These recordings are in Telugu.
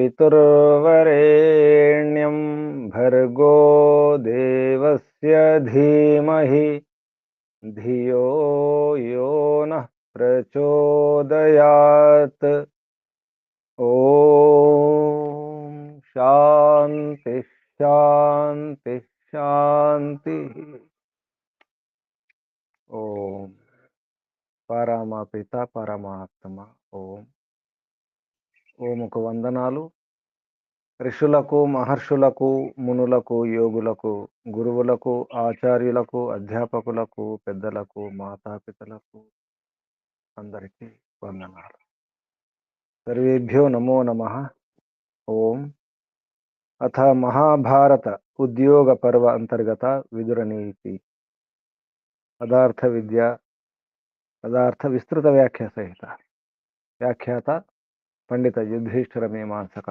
पितुर्वरेण्यं भर्गो देवस्य धीमहि धियो यो नः प्रचोदयात्। ओम शांति शांति शांति। ओम పరమపిత పరమాత్మ ఓం. ఓముకు వందనాలు. ఋషులకు, మహర్షులకు, మునులకు, యోగులకు, గురువులకు, ఆచార్యులకు, అధ్యాపకులకు, పెద్దలకు, మాతాపితలకు అందరికీ వందనాలు. సర్వేభ్యో నమో నమః. ఓం. అథ మహాభారత ఉద్యోగ పర్వ అంతర్గత విదుర నీతి పదార్థ విద్య పదార్థ విస్తృత వ్యాఖ్య సహిత. వ్యాఖ్యాత పండిత యుధిష్ఠిర మీమాంసక.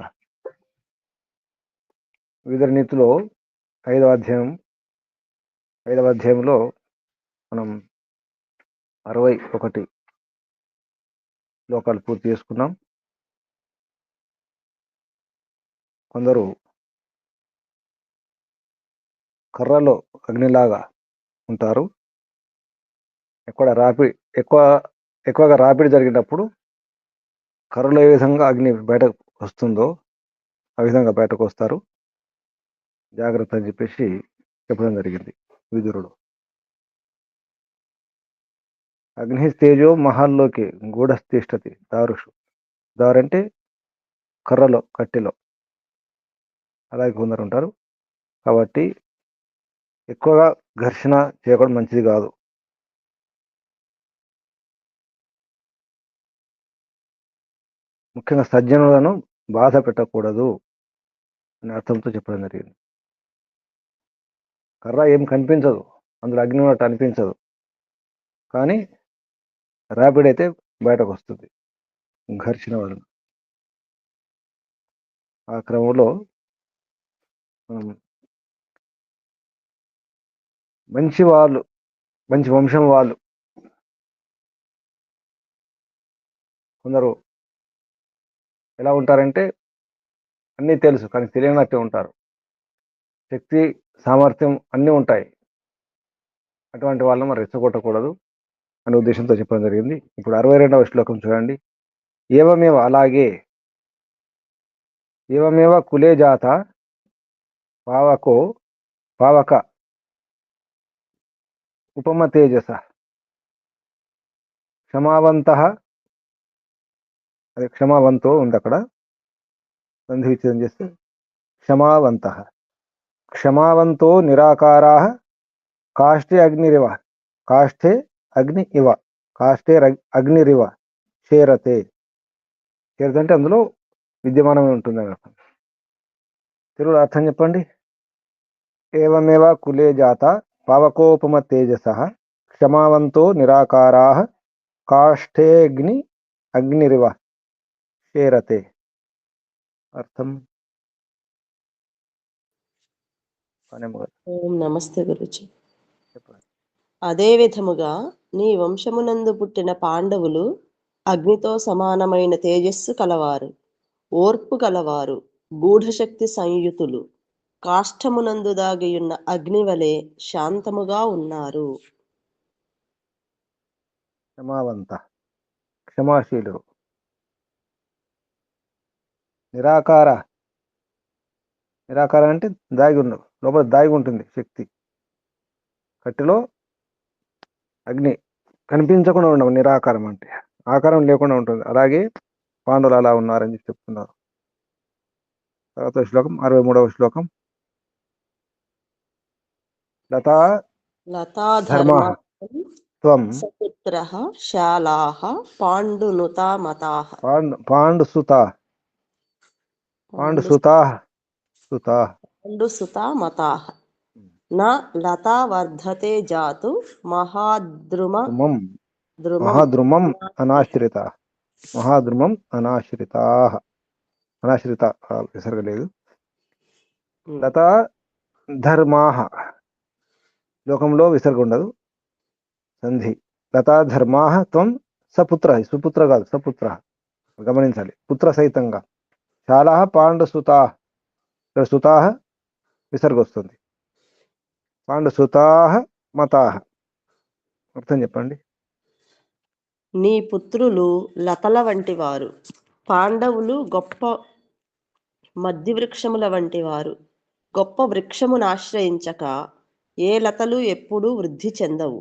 విదుర నీతిలో ఐదవ అధ్యాయంలో మనం 61 శ్లోకాలు పూర్తి చేసుకున్నాం. కొందరు కర్రలో అగ్నిలాగా ఉంటారు. ఎక్కువగా రాపిడి జరిగినప్పుడు కర్రలో ఏ విధంగా అగ్ని బయటకు వస్తుందో ఆ విధంగా బయటకు వస్తారు. జాగ్రత్త అని చెప్పేసి చెప్పడం జరిగింది విదురుడు. అగ్నిస్తేజో మహల్లోకి గూఢస్థిష్టతి దారుషు. దారంటే కర్రలో, కట్టెలో. అలాగే కొందరు ఉంటారు. కాబట్టి ఎక్కువగా ఘర్షణ చేయడం మంచిది కాదు. ముఖ్యంగా సజ్జనులను బాధ పెట్టకూడదు అనే అర్థంతో చెప్పడం జరిగింది. కర్ర ఏం కనిపించదు, అందులో అగ్ని ఉన్నట్టు అనిపించదు, కానీ ర్యాపిడ్ అయితే బయటకు వస్తుంది ఘర్షణ వలన. ఆ క్రమంలో మంచి వంశం వాళ్ళు కొందరు ఎలా ఉంటారంటే అన్నీ తెలుసు కానీ తెలియనట్టే ఉంటారు. శక్తి, సామర్థ్యం అన్నీ ఉంటాయి. అటువంటి వాళ్ళని మనం రెచ్చగొట్టకూడదు అనే ఉద్దేశంతో చెప్పడం జరిగింది. ఇప్పుడు 62వ శ్లోకం చూడండి. ఏవమేవ కులే జాత పావక ఉపమ తేజస క్షమావంతో ఉంది అక్కడ. సంధి విచ్ఛేదం చేస్తే క్షమావంతో నిరాకారా కాష్టే అగ్నిరివ చేరతే. చేరతంటే అందులో విద్యమానమే ఉంటుంది. తెలుగులో అర్థం చెప్పండి. ఏవమేవ కులే జాత పావకోపమ తేజస క్షమావంతో నిరాకారా కాష్ఠే అగ్నిరివ చేరతే. అర్థం. ఓం నమస్తే గురుజీ. అదే విధముగా నీ వంశమునందు పుట్టిన పాండవులు అగ్నితో సమానమైన తేజస్సు కలవారు, ఓర్పు కలవారు, గూఢశక్తి సంయుతులు, కాష్టమునందు దాగియున్న అగ్ని వలె శాంతముగా ఉన్నారు. క్షమావంత, క్షమాశీలుడు. నిరాకార అంటే దాగి ఉండవు, లోపల దాగి ఉంటుంది శక్తి. కట్టెలో అగ్ని కనిపించకుండా ఉండవు. నిరాకారం అంటే ఆకారం లేకుండా ఉంటుంది. అలాగే పాండవులు అలా ఉన్నారని చెప్తున్నారు. తర్వాత శ్లోకం 63వ శ్లోకం. లతాధర్మః త్వం సపుత్రః శాలాః పాండునుతా మతాః. పాండుసుతా మతాః న లతా వర్ధతే జాతు మహాద్రుమం అనాశ్రిత విసర్గలేదు. లతా ధర్మాః లోకంలో విసర్గ ఉండదు, సంధి. లతా ధర్మాః త్వం సుపుత్ర కాదు సపుత్ర. గమనించాలి, పుత్ర సహితంగా శాలా పాండుసుతా, ఇక్కడ సుతా విసర్గ వస్తుంది. పాండుసుతా మతా, అర్థం చెప్పండి. నీ పుత్రులు లతల వంటి వారు, పాండవులు గొప్ప మద్ది వృక్షముల వంటి వారు. గొప్ప వృక్షమును ఆశ్రయించక ఏ లతలు ఎప్పుడూ వృద్ధి చెందవు.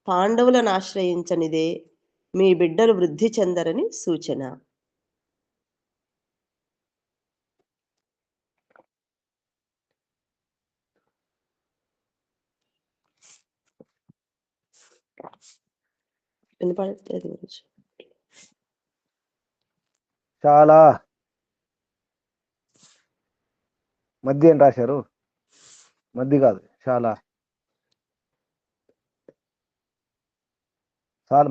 పాండవులను ఆశ్రయించనిదే మీ బిడ్డలు వృద్ధి చెందరని సూచన. వినపడట్లేదు గురించి. చాలా మద్ది అని రాశారు, మద్ది కాదు చాలా.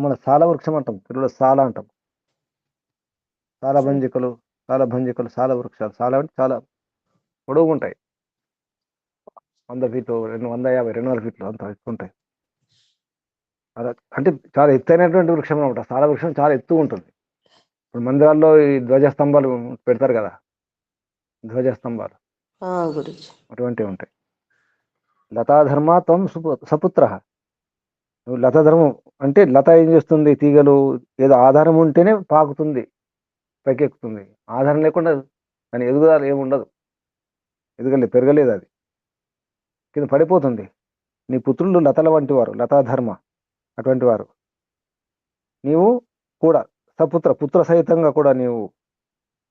మన సాల వృక్షం అంటాం, తెలుగులో సాల అంటాం. సాల భంజికలు, సాల భంజికలు, సాల వృక్షాలు. సాల అంటే చాలా పొడవుగా ఉంటాయి, 100 ఫీట్లు, 150, 200 ఫీట్లు అంత ఎక్కువ ఉంటాయి. అలా అంటే చాలా ఎత్తైనటువంటి వృక్షం అనమాట. సాల వృక్షం చాలా ఎత్తు ఉంటుంది. ఇప్పుడు మందిరాల్లో ఈ ధ్వజస్తంభాలు పెడతారు కదా, ధ్వజస్తంభాలు గురించి అటువంటివి ఉంటాయి. లతాధర్మ త్వం సపుత్ర. నువ్వు లతాధర్మం అంటే లత ఏం చేస్తుంది, తీగలు ఏదో ఆధారం ఉంటేనే పాకుతుంది, పైకెక్కుతుంది. ఆధారం లేకుండా దాని ఎదుగుదల ఏముండదు, పెరగలేదు, అది కింద పడిపోతుంది. నీ పుత్రులు లతల వంటి వారు, లతాధర్మ అటువంటి వారు. నీవు కూడా సపుత్ర, పుత్ర సహితంగా కూడా నీవు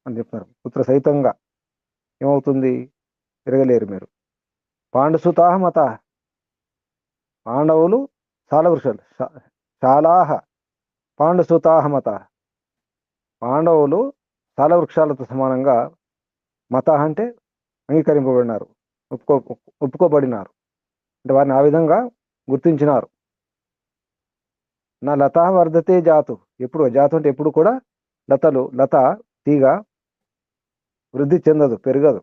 అని చెప్తున్నారు. పుత్ర సహితంగా ఏమవుతుంది, పెరగలేరు మీరు. పాండుసుతాహ మత, పాండవులు సాల వృక్షాలు. శాలాహ పాండుసుతాహ మత, పాండవులు సాల వృక్షాలతో సమానంగా. మత అంటే అంగీకరింపబడినారు, ఒప్పుకోబడినారు, అంటే వారిని ఆ విధంగా గుర్తించినారు. నా లత వర్ధతే జాతు, ఎప్పుడు జాతు అంటే ఎప్పుడు కూడా లతలు, లత తీగ వృద్ధి చెందదు, పెరగదు.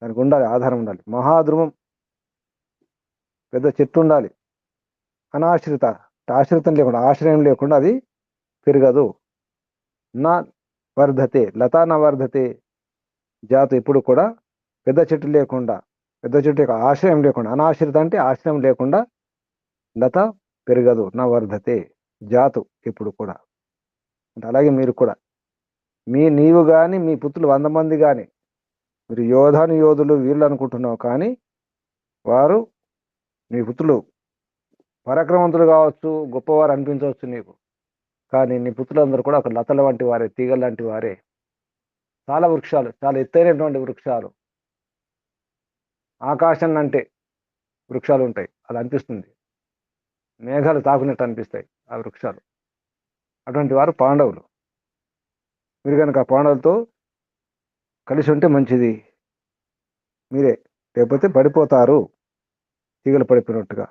దానికి ఉండాలి, ఆధారం ఉండాలి. మహాద్రుమం, పెద్ద చెట్టు ఉండాలి. అనాశ్రిత, ఆశ్రితం లేకుండా, ఆశ్రయం లేకుండా అది పెరగదు. నా వర్ధతే, లత నా వర్ధతే జాతు, ఎప్పుడు కూడా పెద్ద చెట్టు లేకుండా, పెద్ద చెట్టు యొక్క ఆశ్రయం లేకుండా. అనాశ్రిత అంటే ఆశ్రయం లేకుండా లత పెరగదు. నా వర్ధతే జాతు, ఎప్పుడు కూడా. అంటే అలాగే మీరు కూడా, నీవు కానీ మీ పుత్రులు 100 మంది కానీ, మీరు యోధులు, వీళ్ళు అనుకుంటున్నావు, కానీ వారు మీ పుత్రులు పరాక్రమవంతులు కావచ్చు, గొప్పవారు అనిపించవచ్చు నీకు, కానీ నీ పుత్రులందరూ కూడా ఒక లతల వంటి వారే, తీగల లాంటి వారే. చాలా వృక్షాలు, చాలా ఎత్తైనటువంటి వృక్షాలు. ఆకాశం అంటే వృక్షాలు ఉంటాయి, అది అనిపిస్తుంది. మేఘాలు తాకునట్టు అనిపిస్తాయి ఆ వృక్షాలు. అటువంటి వారు పాండవులు. మీరు కనుక ఆ పాండవులతో కలిసి ఉంటే మంచిది మీరే, లేకపోతే పడిపోతారు, తీగలు పడిపోయినట్టుగా.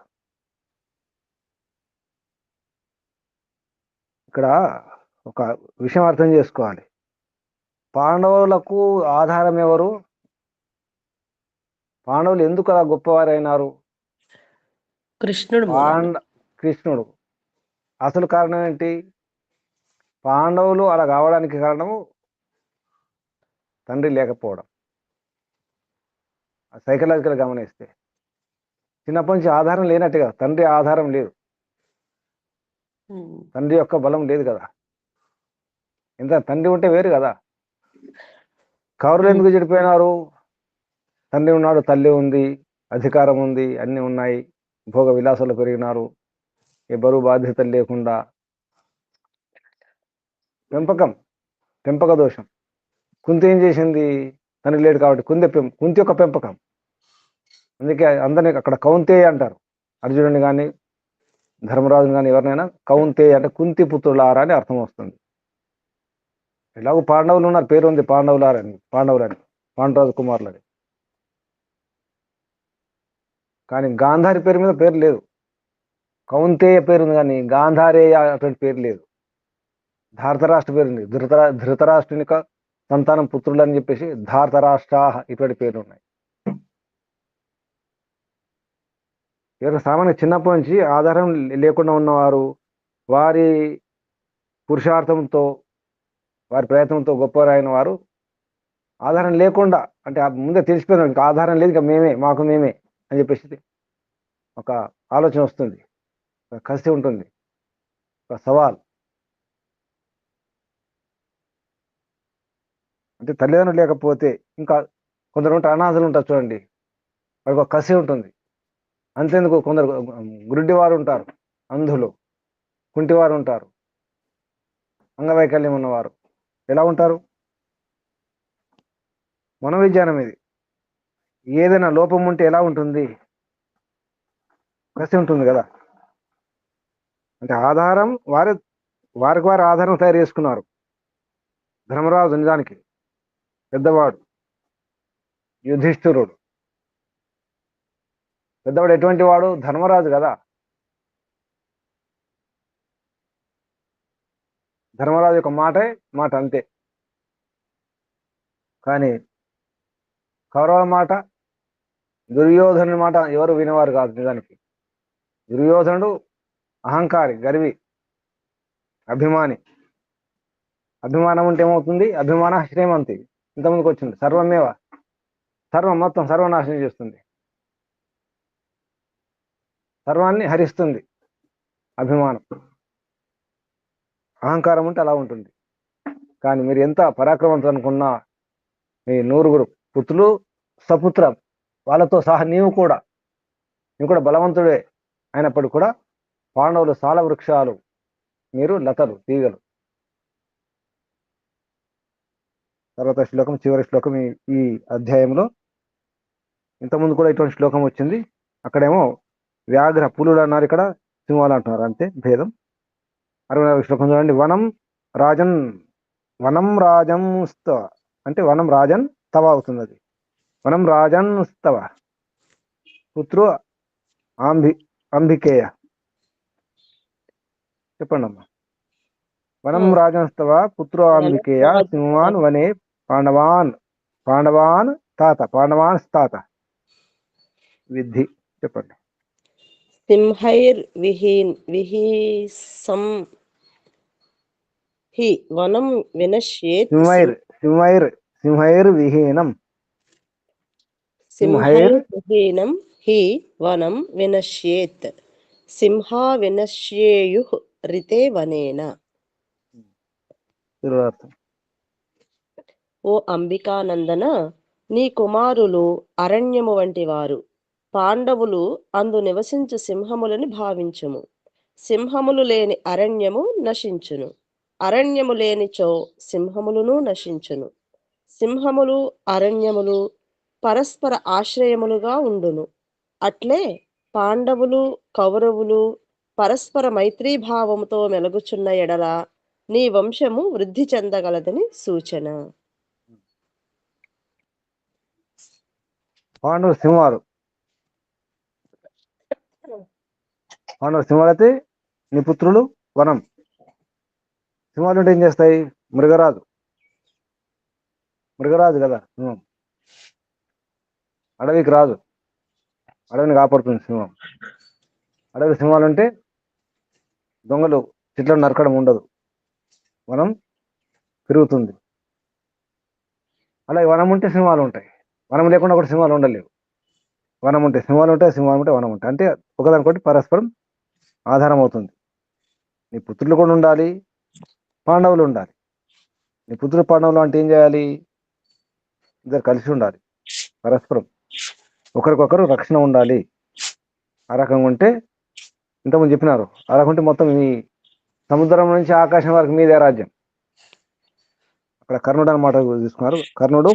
ఇక్కడ ఒక విషయం అర్థం చేసుకోవాలి. పాండవులకు ఆధారం ఎవరు? పాండవులు ఎందుకు అలా గొప్పవారైనారు? కృష్ణుడు. అసలు కారణం ఏంటి? పాండవులు అలా కావడానికి కారణము తండ్రి లేకపోవడం. సైకలాజికల్ గమనిస్తే చిన్నప్పటి నుంచి ఆధారం లేనట్టు కదా, తండ్రి ఆధారం లేదు, తండ్రి యొక్క బలం లేదు కదా. ఎంత తండ్రి ఉంటే వేరు కదా. కౌరవులు ఎందుకు చెడిపోయినారు? తండ్రి ఉన్నాడు, తల్లి ఉంది, అధికారం ఉంది, అన్నీ ఉన్నాయి, భోగ విలాసాలు పెరిగినారు, ఏ బరువు బాధ్యతలు లేకుండా. పెంపక దోషం. కుంతి ఏం చేసింది? తండ్రి లేడు కాబట్టి కుంతి యొక్క పెంపకం. అందుకే అందరినీ అక్కడ కౌంతేయ అంటారు. అర్జునుడిని కానీ ధర్మరాజుని కానీ ఎవరినైనా కౌంతేయ అంటే కుంతి పుత్రులారా అని అర్థం వస్తుంది. ఎలాగో పాండవులు ఉన్నారు, పేరు ఉంది పాండవులని, పాండురాజు కుమారులని. కానీ గాంధారి పేరు మీద పేరు లేదు. కౌంతేయ పేరు ఉంది కానీ గాంధారేయ అటువంటి పేరు లేదు. ధారతరాష్ట్ర పేరు ఉంది. ధృతరాష్ట్రుని సంతానం పుత్రులు అని చెప్పేసి ధారతరాష్ట్ర ఇటువంటి పేర్లు ఉన్నాయి. ఎవరు సామాన్య చిన్నప్పటి నుంచి ఆధారం లేకుండా ఉన్నవారు, వారి పురుషార్థంతో వారి ప్రయత్నంతో గొప్పవారైన వారు ఆధారం లేకుండా, అంటే ముందే తెలిసిపోయిన ఇంకా ఆధారం లేదు, ఇంకా మాకు మేమే అని చెప్పేసి ఒక ఆలోచన వస్తుంది, ఒక కసి ఉంటుంది, ఒక సవాల్. అంటే తల్లిదండ్రులు లేకపోతే ఇంకా కొందరు ఉంటారు, అనాథలు ఉంటారు చూడండి, వాడికి ఒక కసి ఉంటుంది. అంతేందుకు కొందరు గుడ్డివారు ఉంటారు, అంధులు, కుంటివారు ఉంటారు, అంగవైకల్యం ఉన్నవారు ఎలా ఉంటారు? మనోవిజ్ఞానం ఇది. ఏదైనా లోపం ఉంటే ఎలా ఉంటుంది? కసి ఉంటుంది కదా. అంటే ఆధారం వారికి వారు ఆధారం తయారు చేసుకున్నారు. ధర్మరాజు నిజానికి పెద్దవాడు, యుధిష్ఠిరుడు పెద్దవాడు ఎటువంటి వాడు? ధర్మరాజు కదా. ధర్మరాజు యొక్క మాట అంతే. కానీ కౌరవ మాట, దుర్యోధనుడి మాట ఎవరు వినేవారు కాదు. నిజానికి దుర్యోధనుడు అహంకారి, గర్వి, అభిమాని. అభిమానం ఉంటే ఏమవుతుంది? అభిమాన శ్రీమంతి, ఇంతకుముందుకు వచ్చింది. మొత్తం సర్వనాశనం చేస్తుంది, సర్వాన్ని హరిస్తుంది అభిమానం. అహంకారం ఉంటే అలా ఉంటుంది. కానీ మీరు ఎంత పరాక్రమంతో అనుకున్నా, మీ 9 పుత్రులు, సపుత్ర, వాళ్ళతో సహా నీవు కూడా బలవంతుడే అయినప్పటికీ కూడా పాండవులు సాల వృక్షాలు, మీరు లతలు, తీగలు. తర్వాత శ్లోకం, చివరి శ్లోకం ఈ అధ్యాయంలో. ఇంతకుముందు కూడా ఇటువంటి శ్లోకం వచ్చింది. అక్కడేమో వ్యాఘ్ర, పులులు అన్నారు, ఇక్కడ సింహాలు అంటున్నారు, అంతే భేదం. 60వ శ్లోకం చూడండి. వనం రాజం స్తవ, అంటే వనం రాజన్ తవ అవుతుంది. అది వనం రాజన్ స్తవ పుత్రు అంబికేయ. చెప్పండి అమ్మా. వనం రాజంస్తవ పుత్రో అంబికేయ సింహాన్ వనే పాండవాన్ తాత విద్ధి. చెప్పండి. సింహైర్ విహిసం హి వనం వినశ్యేత్. సింహైర్ విహీనం సింహైర్విహీనం హి వనం వినశ్యేత్. సింహా వినశ్యేయుః రితే వనేన. ఓ అంబికానందన, నీ కుమారులు అరణ్యము వంటి వారు. పాండవులు అందు నివసించు సింహములని భావించుము. సింహములు లేని అరణ్యము నశించును, అరణ్యము లేనిచో సింహములను నశించును. సింహములు అరణ్యములు పరస్పర ఆశ్రయములుగా ఉండును. అట్లే పాండవులు కౌరవులు పరస్పర మైత్రీభావముతో మెలుగుచున్న ఎడల నీ వంశము వృద్ధి చెందగలదని సూచన. పాండవ సింహాలు అయితే నీ పుత్రులు వనం. సింహాలు అంటే ఏం చేస్తాయి? మృగరాజు కదా సింహం. అడవికి రాజు, అడవిని కాపాడుతుంది సింహం. అడవి సింహాలు అంటే దొంగలు చెట్లను నరకడం ఉండదు, వనం పెరుగుతుంది. అలాగే వనం ఉంటే సింహాలు ఉంటాయి, వనం లేకుండా కూడా సింహాలు ఉండలేవు. వనం ఉంటే సింహాలు ఉంటాయి, సింహాలు ఉంటే వనం ఉంటాయి. అంటే ఒకదానికొకటి పరస్పరం ఆధారం అవుతుంది. నీ పుత్రులు కూడా ఉండాలి, పాండవులు ఉండాలి. నీ పుత్రులు పాండవులు అంటే ఏం చేయాలి? ఇద్దరు కలిసి ఉండాలి, పరస్పరం ఒకరికొకరు రక్షణ ఉండాలి. ఆ రకంగా ఉంటే, ఇంతకుముందు చెప్పినారు, ఆ రకంగా ఉంటే మొత్తం ఈ సముద్రం నుంచి ఆకాశం వరకు మీదే రాజ్యం. అక్కడ కర్ణుడు అన్నమాట తీసుకున్నారు. కర్ణుడు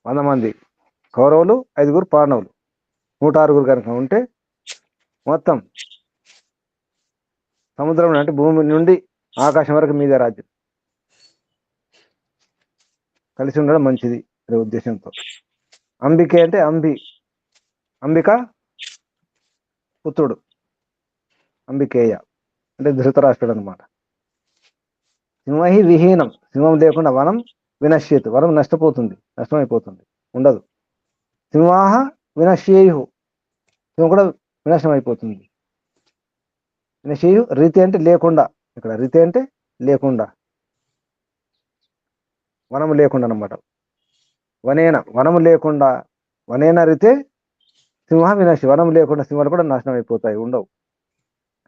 100 మంది, కౌరవులు 5 పాండవులు, 106 కనుక ఉంటే మొత్తం సముద్రం అంటే భూమి నుండి ఆకాశం వరకు మీదే రాజ్యం. కలిసి ఉండడం మంచిది అనే ఉద్దేశంతో. అంబికే అంటే అంబిక పుత్రుడు, అంబికేయ అంటే ధృతరాష్ట్రుడు అనమాట. సింహి విహీనం, సింహం లేకుండా వనం వినశ్యేత్, వనం నష్టమైపోతుంది, ఉండదు. సింహాహ వినశ్యేయు, సింహం కూడా వినాశనం అయిపోతుంది. వినశ్యేయు రీతి అంటే లేకుండా, ఇక్కడ రీతి అంటే లేకుండా. వనము లేకుండా అనమాట. వనము లేకుండా వనేన రితే సింహ వినాశి. వనం లేకుండా సింహాలు కూడా నాశనం అయిపోతాయి, ఉండవు.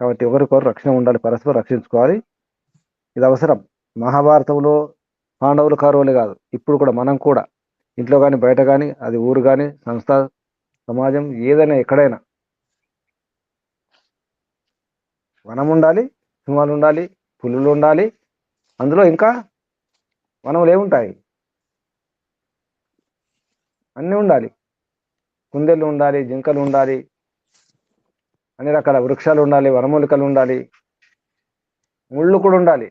కాబట్టి ఒకరికొకరు రక్షణ ఉండాలి, పరస్పరం రక్షించుకోవాలి. ఇది అవసరం. మహాభారతంలో పాండవులు కౌరవులే కాదు, ఇప్పుడు కూడా మనం కూడా ఇంట్లో కానీ బయట కానీ, అది ఊరు కానీ, సంస్థ, సమాజం, ఏదైనా ఎక్కడైనా వనం ఉండాలి, సింహాలు ఉండాలి, పులులు ఉండాలి. అందులో ఇంకా వనములు ఏముంటాయి, అన్నీ ఉండాలి. కుందేళ్ళు ఉండాలి, జింకలు ఉండాలి, అన్ని రకాల వృక్షాలు ఉండాలి, వనమూలికలు ఉండాలి, ముళ్ళు కూడా ఉండాలి.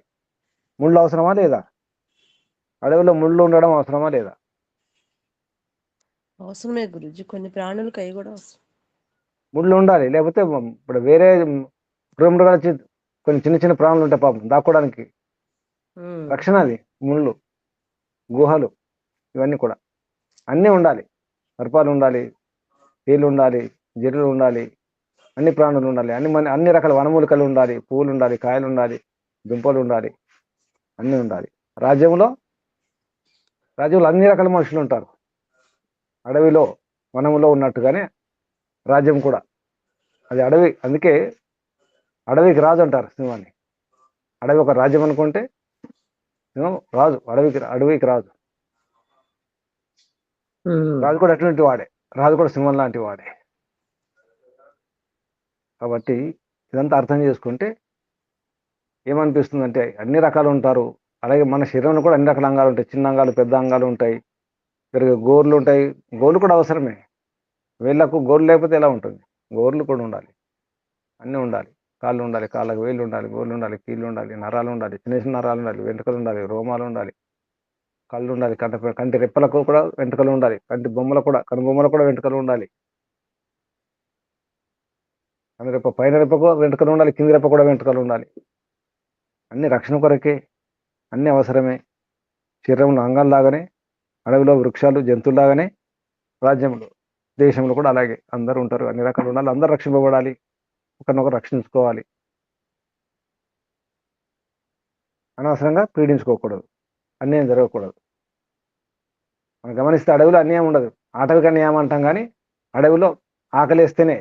ముళ్ళు అవసరమా లేదా? అడవిలో ముళ్ళు ఉండడం అవసరమా లేదా? అవసరమే గురుజీ, కొన్ని ప్రాణులకు అవి కూడా అవసరం. ముళ్ళు ఉండాలి, లేకపోతే ఇప్పుడు వేరే మృగాలు కొన్ని చిన్న చిన్న ప్రాణులు ఉంటాయి పాపం, దాక్కోవడానికి రక్షణ. అది ముళ్ళు, గుహలు, ఇవన్నీ కూడా అన్నీ ఉండాలి. సర్పాలు ఉండాలి, తేళ్ళు ఉండాలి, జర్రులు ఉండాలి, అన్ని ప్రాణులు ఉండాలి, అన్ని రకాల వనమూలికలు ఉండాలి, పువ్వులు ఉండాలి, కాయలు ఉండాలి, దుంపలు ఉండాలి, అన్నీ ఉండాలి. రాజ్యంలో అన్ని రకాల మనుషులు ఉంటారు. అడవిలో వనములో ఉన్నట్టుగానే రాజ్యం కూడా అది అడవి. అందుకే అడవికి రాజు అంటారు సింహాన్ని. అడవి ఒక రాజ్యం అనుకుంటే సింహం రాజు, అడవికి రాజు. రాజు కూడా అటువంటి వాడే, రాజు కూడా సింహం లాంటి వాడే. కాబట్టి ఇదంతా అర్థం చేసుకుంటే ఏమనిపిస్తుందంటే అన్ని రకాలు ఉంటారు. అలాగే మన శరీరంలో కూడా అన్ని రకాల అంగాలు ఉంటాయి, చిన్న అంగాలు, పెద్ద అంగాలు ఉంటాయి, పెరుగు గోర్లు ఉంటాయి. గోర్లు కూడా అవసరమే. వేళ్ళకు గోర్లు లేకపోతే ఎలా ఉంటుంది? గోర్లు కూడా ఉండాలి, అన్నీ ఉండాలి. కాళ్ళు ఉండాలి, కాళ్ళకు వేళ్ళు ఉండాలి, గోర్లు ఉండాలి, కీళ్ళు ఉండాలి, నరాలు ఉండాలి, చిన్న చిన్న నరాలు ఉండాలి, వెంట్రుకలు ఉండాలి, రోమాలు ఉండాలి, కళ్ళు ఉండాలి, కంటి రెప్పలకు కూడా వెంట్రుకలు ఉండాలి, కనుబొమ్మలకు కూడా వెంట్రుకలు ఉండాలి. రెప్ప పైన రెప్పకు వెంట్రుకలు ఉండాలి, కింది రెప్ప కూడా వెంట్రుకలు ఉండాలి. అన్ని రక్షణ కొరకే, అన్ని అవసరమే. శరీరంలో అంగాల్లాగానే అడవిలో వృక్షాలు, జంతువులాగానే రాజ్యంలో, దేశంలో కూడా అలాగే అందరూ ఉంటారు. అన్ని రకాలు ఉండాలి, అందరూ రక్షింపబడాలి, ఒకరినొకరు రక్షించుకోవాలి. అనవసరంగా పీడించుకోకూడదు, అన్యాయం జరగకూడదు. మనం గమనిస్తే అడవిలో అన్యాయం ఉండదు. ఆటవిక అన్యాయం అంటాం, కానీ అడవిలో ఆకలేస్తేనే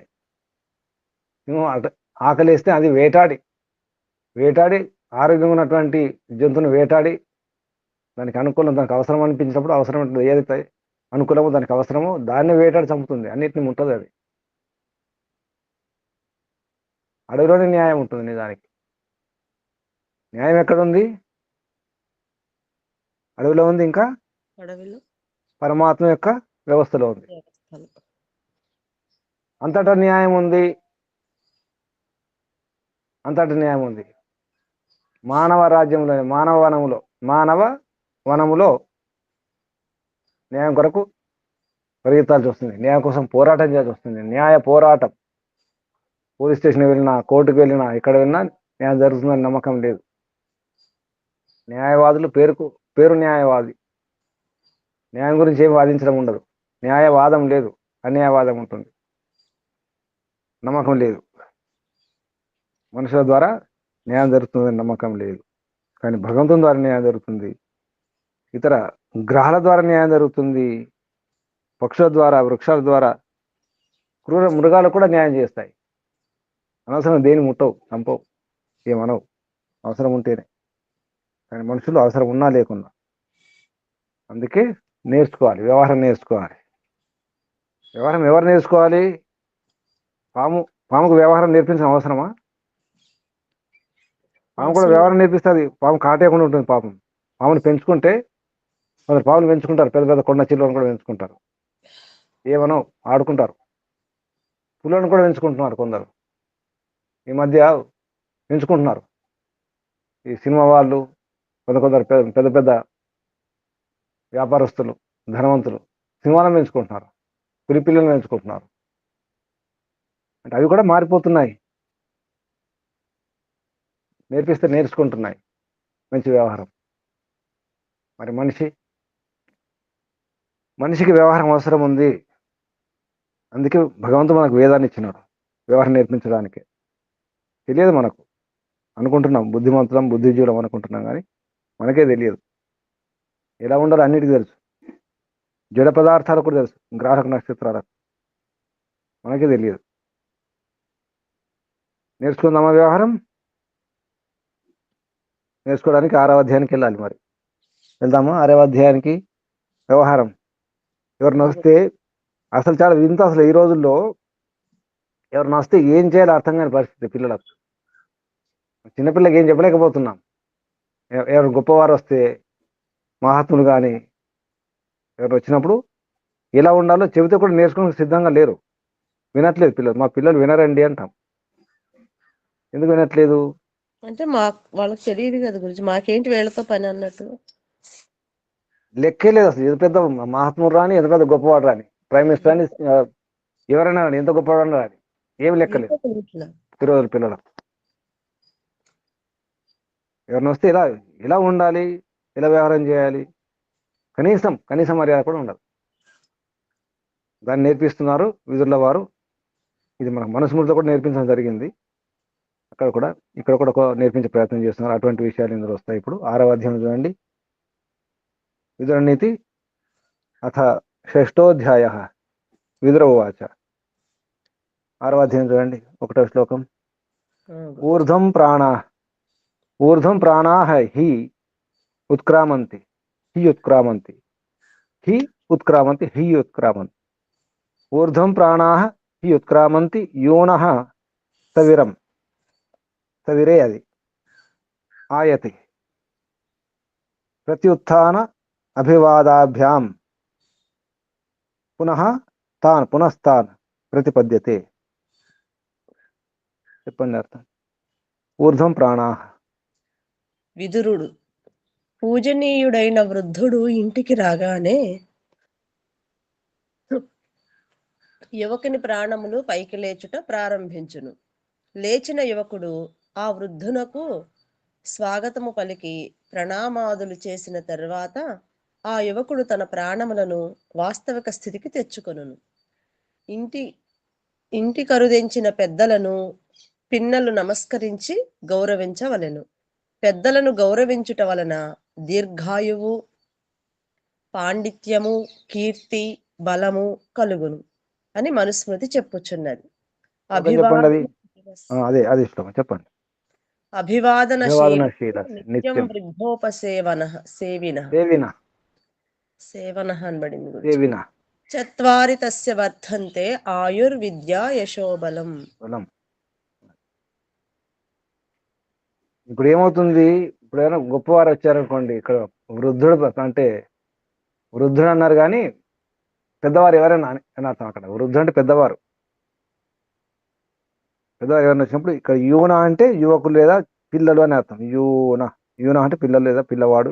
ఆకలేస్తే అది వేటాడి ఆరోగ్యంగా ఉన్నటువంటి జంతువును వేటాడి దానికి దానికి అవసరం అనిపించినప్పుడు, అవసరం ఏదైతే అనుకూలమో, దానికి అవసరమో దాన్ని వేటాడి చంపుతుంది. అన్నిటిని ముట్టదు అది. అడవిలోనే న్యాయం ఉంటుంది. నిజానికి న్యాయం ఎక్కడుంది? అడవిలో ఉంది, ఇంకా అడవిలో పరమాత్మ యొక్క వ్యవస్థలో ఉంది. అంతటా న్యాయం ఉంది, మానవ రాజ్యంలో, మానవ వనములో న్యాయం కొరకు పరిగెత్తాల్సి వస్తుంది, న్యాయం కోసం పోరాటం చేయాల్సి వస్తుంది. న్యాయ పోరాటం. పోలీస్ స్టేషన్కి వెళ్ళినా, కోర్టుకు వెళ్ళినా, ఎక్కడ వెళ్ళినా న్యాయం జరుగుతుందని నమ్మకం లేదు. న్యాయవాదులు పేరు న్యాయవాది, న్యాయం గురించి ఏం వాదించడం ఉండదు. న్యాయవాదం లేదు, అన్యాయవాదం ఉంటుంది. నమ్మకం లేదు. మనుషుల ద్వారా న్యాయం జరుగుతుందని నమ్మకం లేదు. కానీ భగవంతుని ద్వారా న్యాయం జరుగుతుంది, ఇతర గ్రహాల ద్వారా న్యాయం జరుగుతుంది, పక్షుల ద్వారా, వృక్షాల ద్వారా, క్రూర మృగాలు కూడా న్యాయం చేస్తాయి. అనవసరం దేని ముట్టవు, చంపవు, ఏమనవు, అవసరం ఉంటేనే. కానీ మనుషులు అవసరం ఉన్నా లేకున్నా. అందుకే నేర్చుకోవాలి, వ్యవహారం నేర్చుకోవాలి. వ్యవహారం ఎవరు నేర్చుకోవాలి? పాముకు వ్యవహారం నేర్పించడం అవసరమా? పాము కూడా వ్యవహారం నేర్పిస్తుంది. పాము కాటేయకుండా ఉంటుంది. పాముని పెంచుకుంటే కొందరు పాములు పెంచుకుంటారు, పెద్ద పెద్ద కొండ చిల్లులను కూడా పెంచుకుంటారు, ఏమనో ఆడుకుంటారు. పులులను కూడా పెంచుకుంటున్నారు కొందరు, ఈ మధ్య పెంచుకుంటున్నారు. ఈ సినిమా వాళ్ళు, కొందరు పెద్ద పెద్ద వ్యాపారస్తులు, ధనవంతులు సింహాలను పెంచుకుంటున్నారు, పులి పిల్లలను పెంచుకుంటున్నారు. అంటే అవి కూడా మారిపోతున్నాయి. నేర్పిస్తే నేర్చుకుంటున్నాయి మంచి వ్యవహారం. మరి మనిషికి వ్యవహారం అవసరం ఉంది. అందుకే భగవంతుడు మనకు వేదాన్ని ఇచ్చినాడు, వ్యవహారం నేర్పించడానికి. తెలియదు మనకు, అనుకుంటున్నాం బుద్ధిమంతులం, బుద్ధిజీవులం అనుకుంటున్నాం, కానీ మనకే తెలియదు. ఎలా ఉండాలో అన్నిటికీ తెలుసు. జడ పదార్థాలకు కూడా తెలుసు, గ్రహాలకు నక్షత్రాలకు మనకే తెలియదు. నేర్చుకుందామా వ్యవహారం? నేర్చుకోవడానికి 6వ అధ్యాయానికి వెళ్ళాలి. మరి వెళ్దామా 6వ అధ్యాయానికి? వ్యవహారం ఎవరిని వస్తే అసలు చాలా వింత. అసలు ఈ రోజుల్లో ఎవరిని వస్తే ఏం చేయాలో అర్థం కాని పరిస్థితి పిల్లలకు. చిన్నపిల్లలకి ఏం చెప్పలేకపోతున్నాం. ఎవరు గొప్పవారు వస్తే, మహాత్ములు కానీ ఎవరు వచ్చినప్పుడు ఎలా ఉండాలో చెబితే కూడా నేర్చుకోవడానికి సిద్ధంగా లేరు. వినట్లేదు పిల్లలు. మా పిల్లలు వినరండి అంటాం. ఎందుకు వినట్లేదు? అంటే వాళ్ళకి తెలియదు కదా గురించి, మాకేంటి వీళ్ళతో పని అన్నట్టు. లెక్కే లేదు అసలు. ఎంత పెద్ద మహాత్ముడు రాని, ఎంత పెద్ద గొప్పవాడు రాని, ప్రైమ్ మినిస్టర్ అని, ఎవరైనా రాని, ఎంత గొప్పవాడు రాని, ఏమి లెక్కలేదు ఈ రోజు పిల్లలు. ఎవరిని వస్తే ఎలా ఉండాలి, ఎలా వ్యవహారం చేయాలి, కనీసం మర్యాద కూడా ఉండదు. దాన్ని నేర్పిస్తున్నారు విధుల వారు. ఇది మనకు మనుస్మృతిలో కూడా నేర్పించడం జరిగింది. ఇక్కడ కూడా నేర్పించే ప్రయత్నం చేస్తున్నారు. అటువంటి విషయాలు ఇందులో వస్తాయి. ఇప్పుడు 6వ అధ్యాయం చూడండి. విదుర నీతి అథ 6ోऽధ్యాయ విదుర ఉవాచ. 6వ అధ్యాయం చూడండి, 1వ శ్లోకం. ఊర్ధ్వం ప్రాణాః హి ఉత్క్రామంతి ఊర్ధ్వం ప్రాణాః హి ఉత్క్రామంతి యూనః సవిరే అది ఆయతి ప్రత్యుత్థాన అభివాదాభ్యాం పునస్తాన్ ప్రతిపద్యతే. చెప్పండి అర్థం. ఊర్ధ్వం ప్రాణాః. విదురుడు పూజనీయుడైన వృద్ధుడు ఇంటికి రాగానే యువకుని ప్రాణములు పైకి లేచుట ప్రారంభించును. లేచిన యువకుడు ఆ వృద్ధునకు స్వాగతము పలికి ప్రణామాదులు చేసిన తర్వాత ఆ యువకుడు తన ప్రాణములను వాస్తవిక స్థితికి తెచ్చుకొనును. ఇంటి కరుదించిన పెద్దలను పిన్నలు నమస్కరించి గౌరవించవలెను. పెద్దలను గౌరవించుట వలన దీర్ఘాయువు, పాండిత్యము, కీర్తి, బలము కలుగును అని మనుస్మృతి చెప్పుచున్నది. చెప్పండి. అభివాదన నిత్యం వృద్ధోపసేవన సేవన అనబడింది. చత్వారి తస్య వర్ధంతే ఆయుర్విద్య యశోబలం. ఇప్పుడు ఏమవుతుంది? ఇప్పుడు ఏమైనా గొప్పవారు వచ్చారనుకోండి, ఇక్కడ వృద్ధుడు అన్నారు కానీ పెద్దవారు ఎవరైనా అని అర్థం. అక్కడ వృద్ధుడు అంటే పెద్దవారు ఎవరైనా వచ్చినప్పుడు ఇక్కడ యూన అంటే యువకులు లేదా పిల్లలు అని అర్థం. యూన అంటే పిల్లలు లేదా పిల్లవాడు,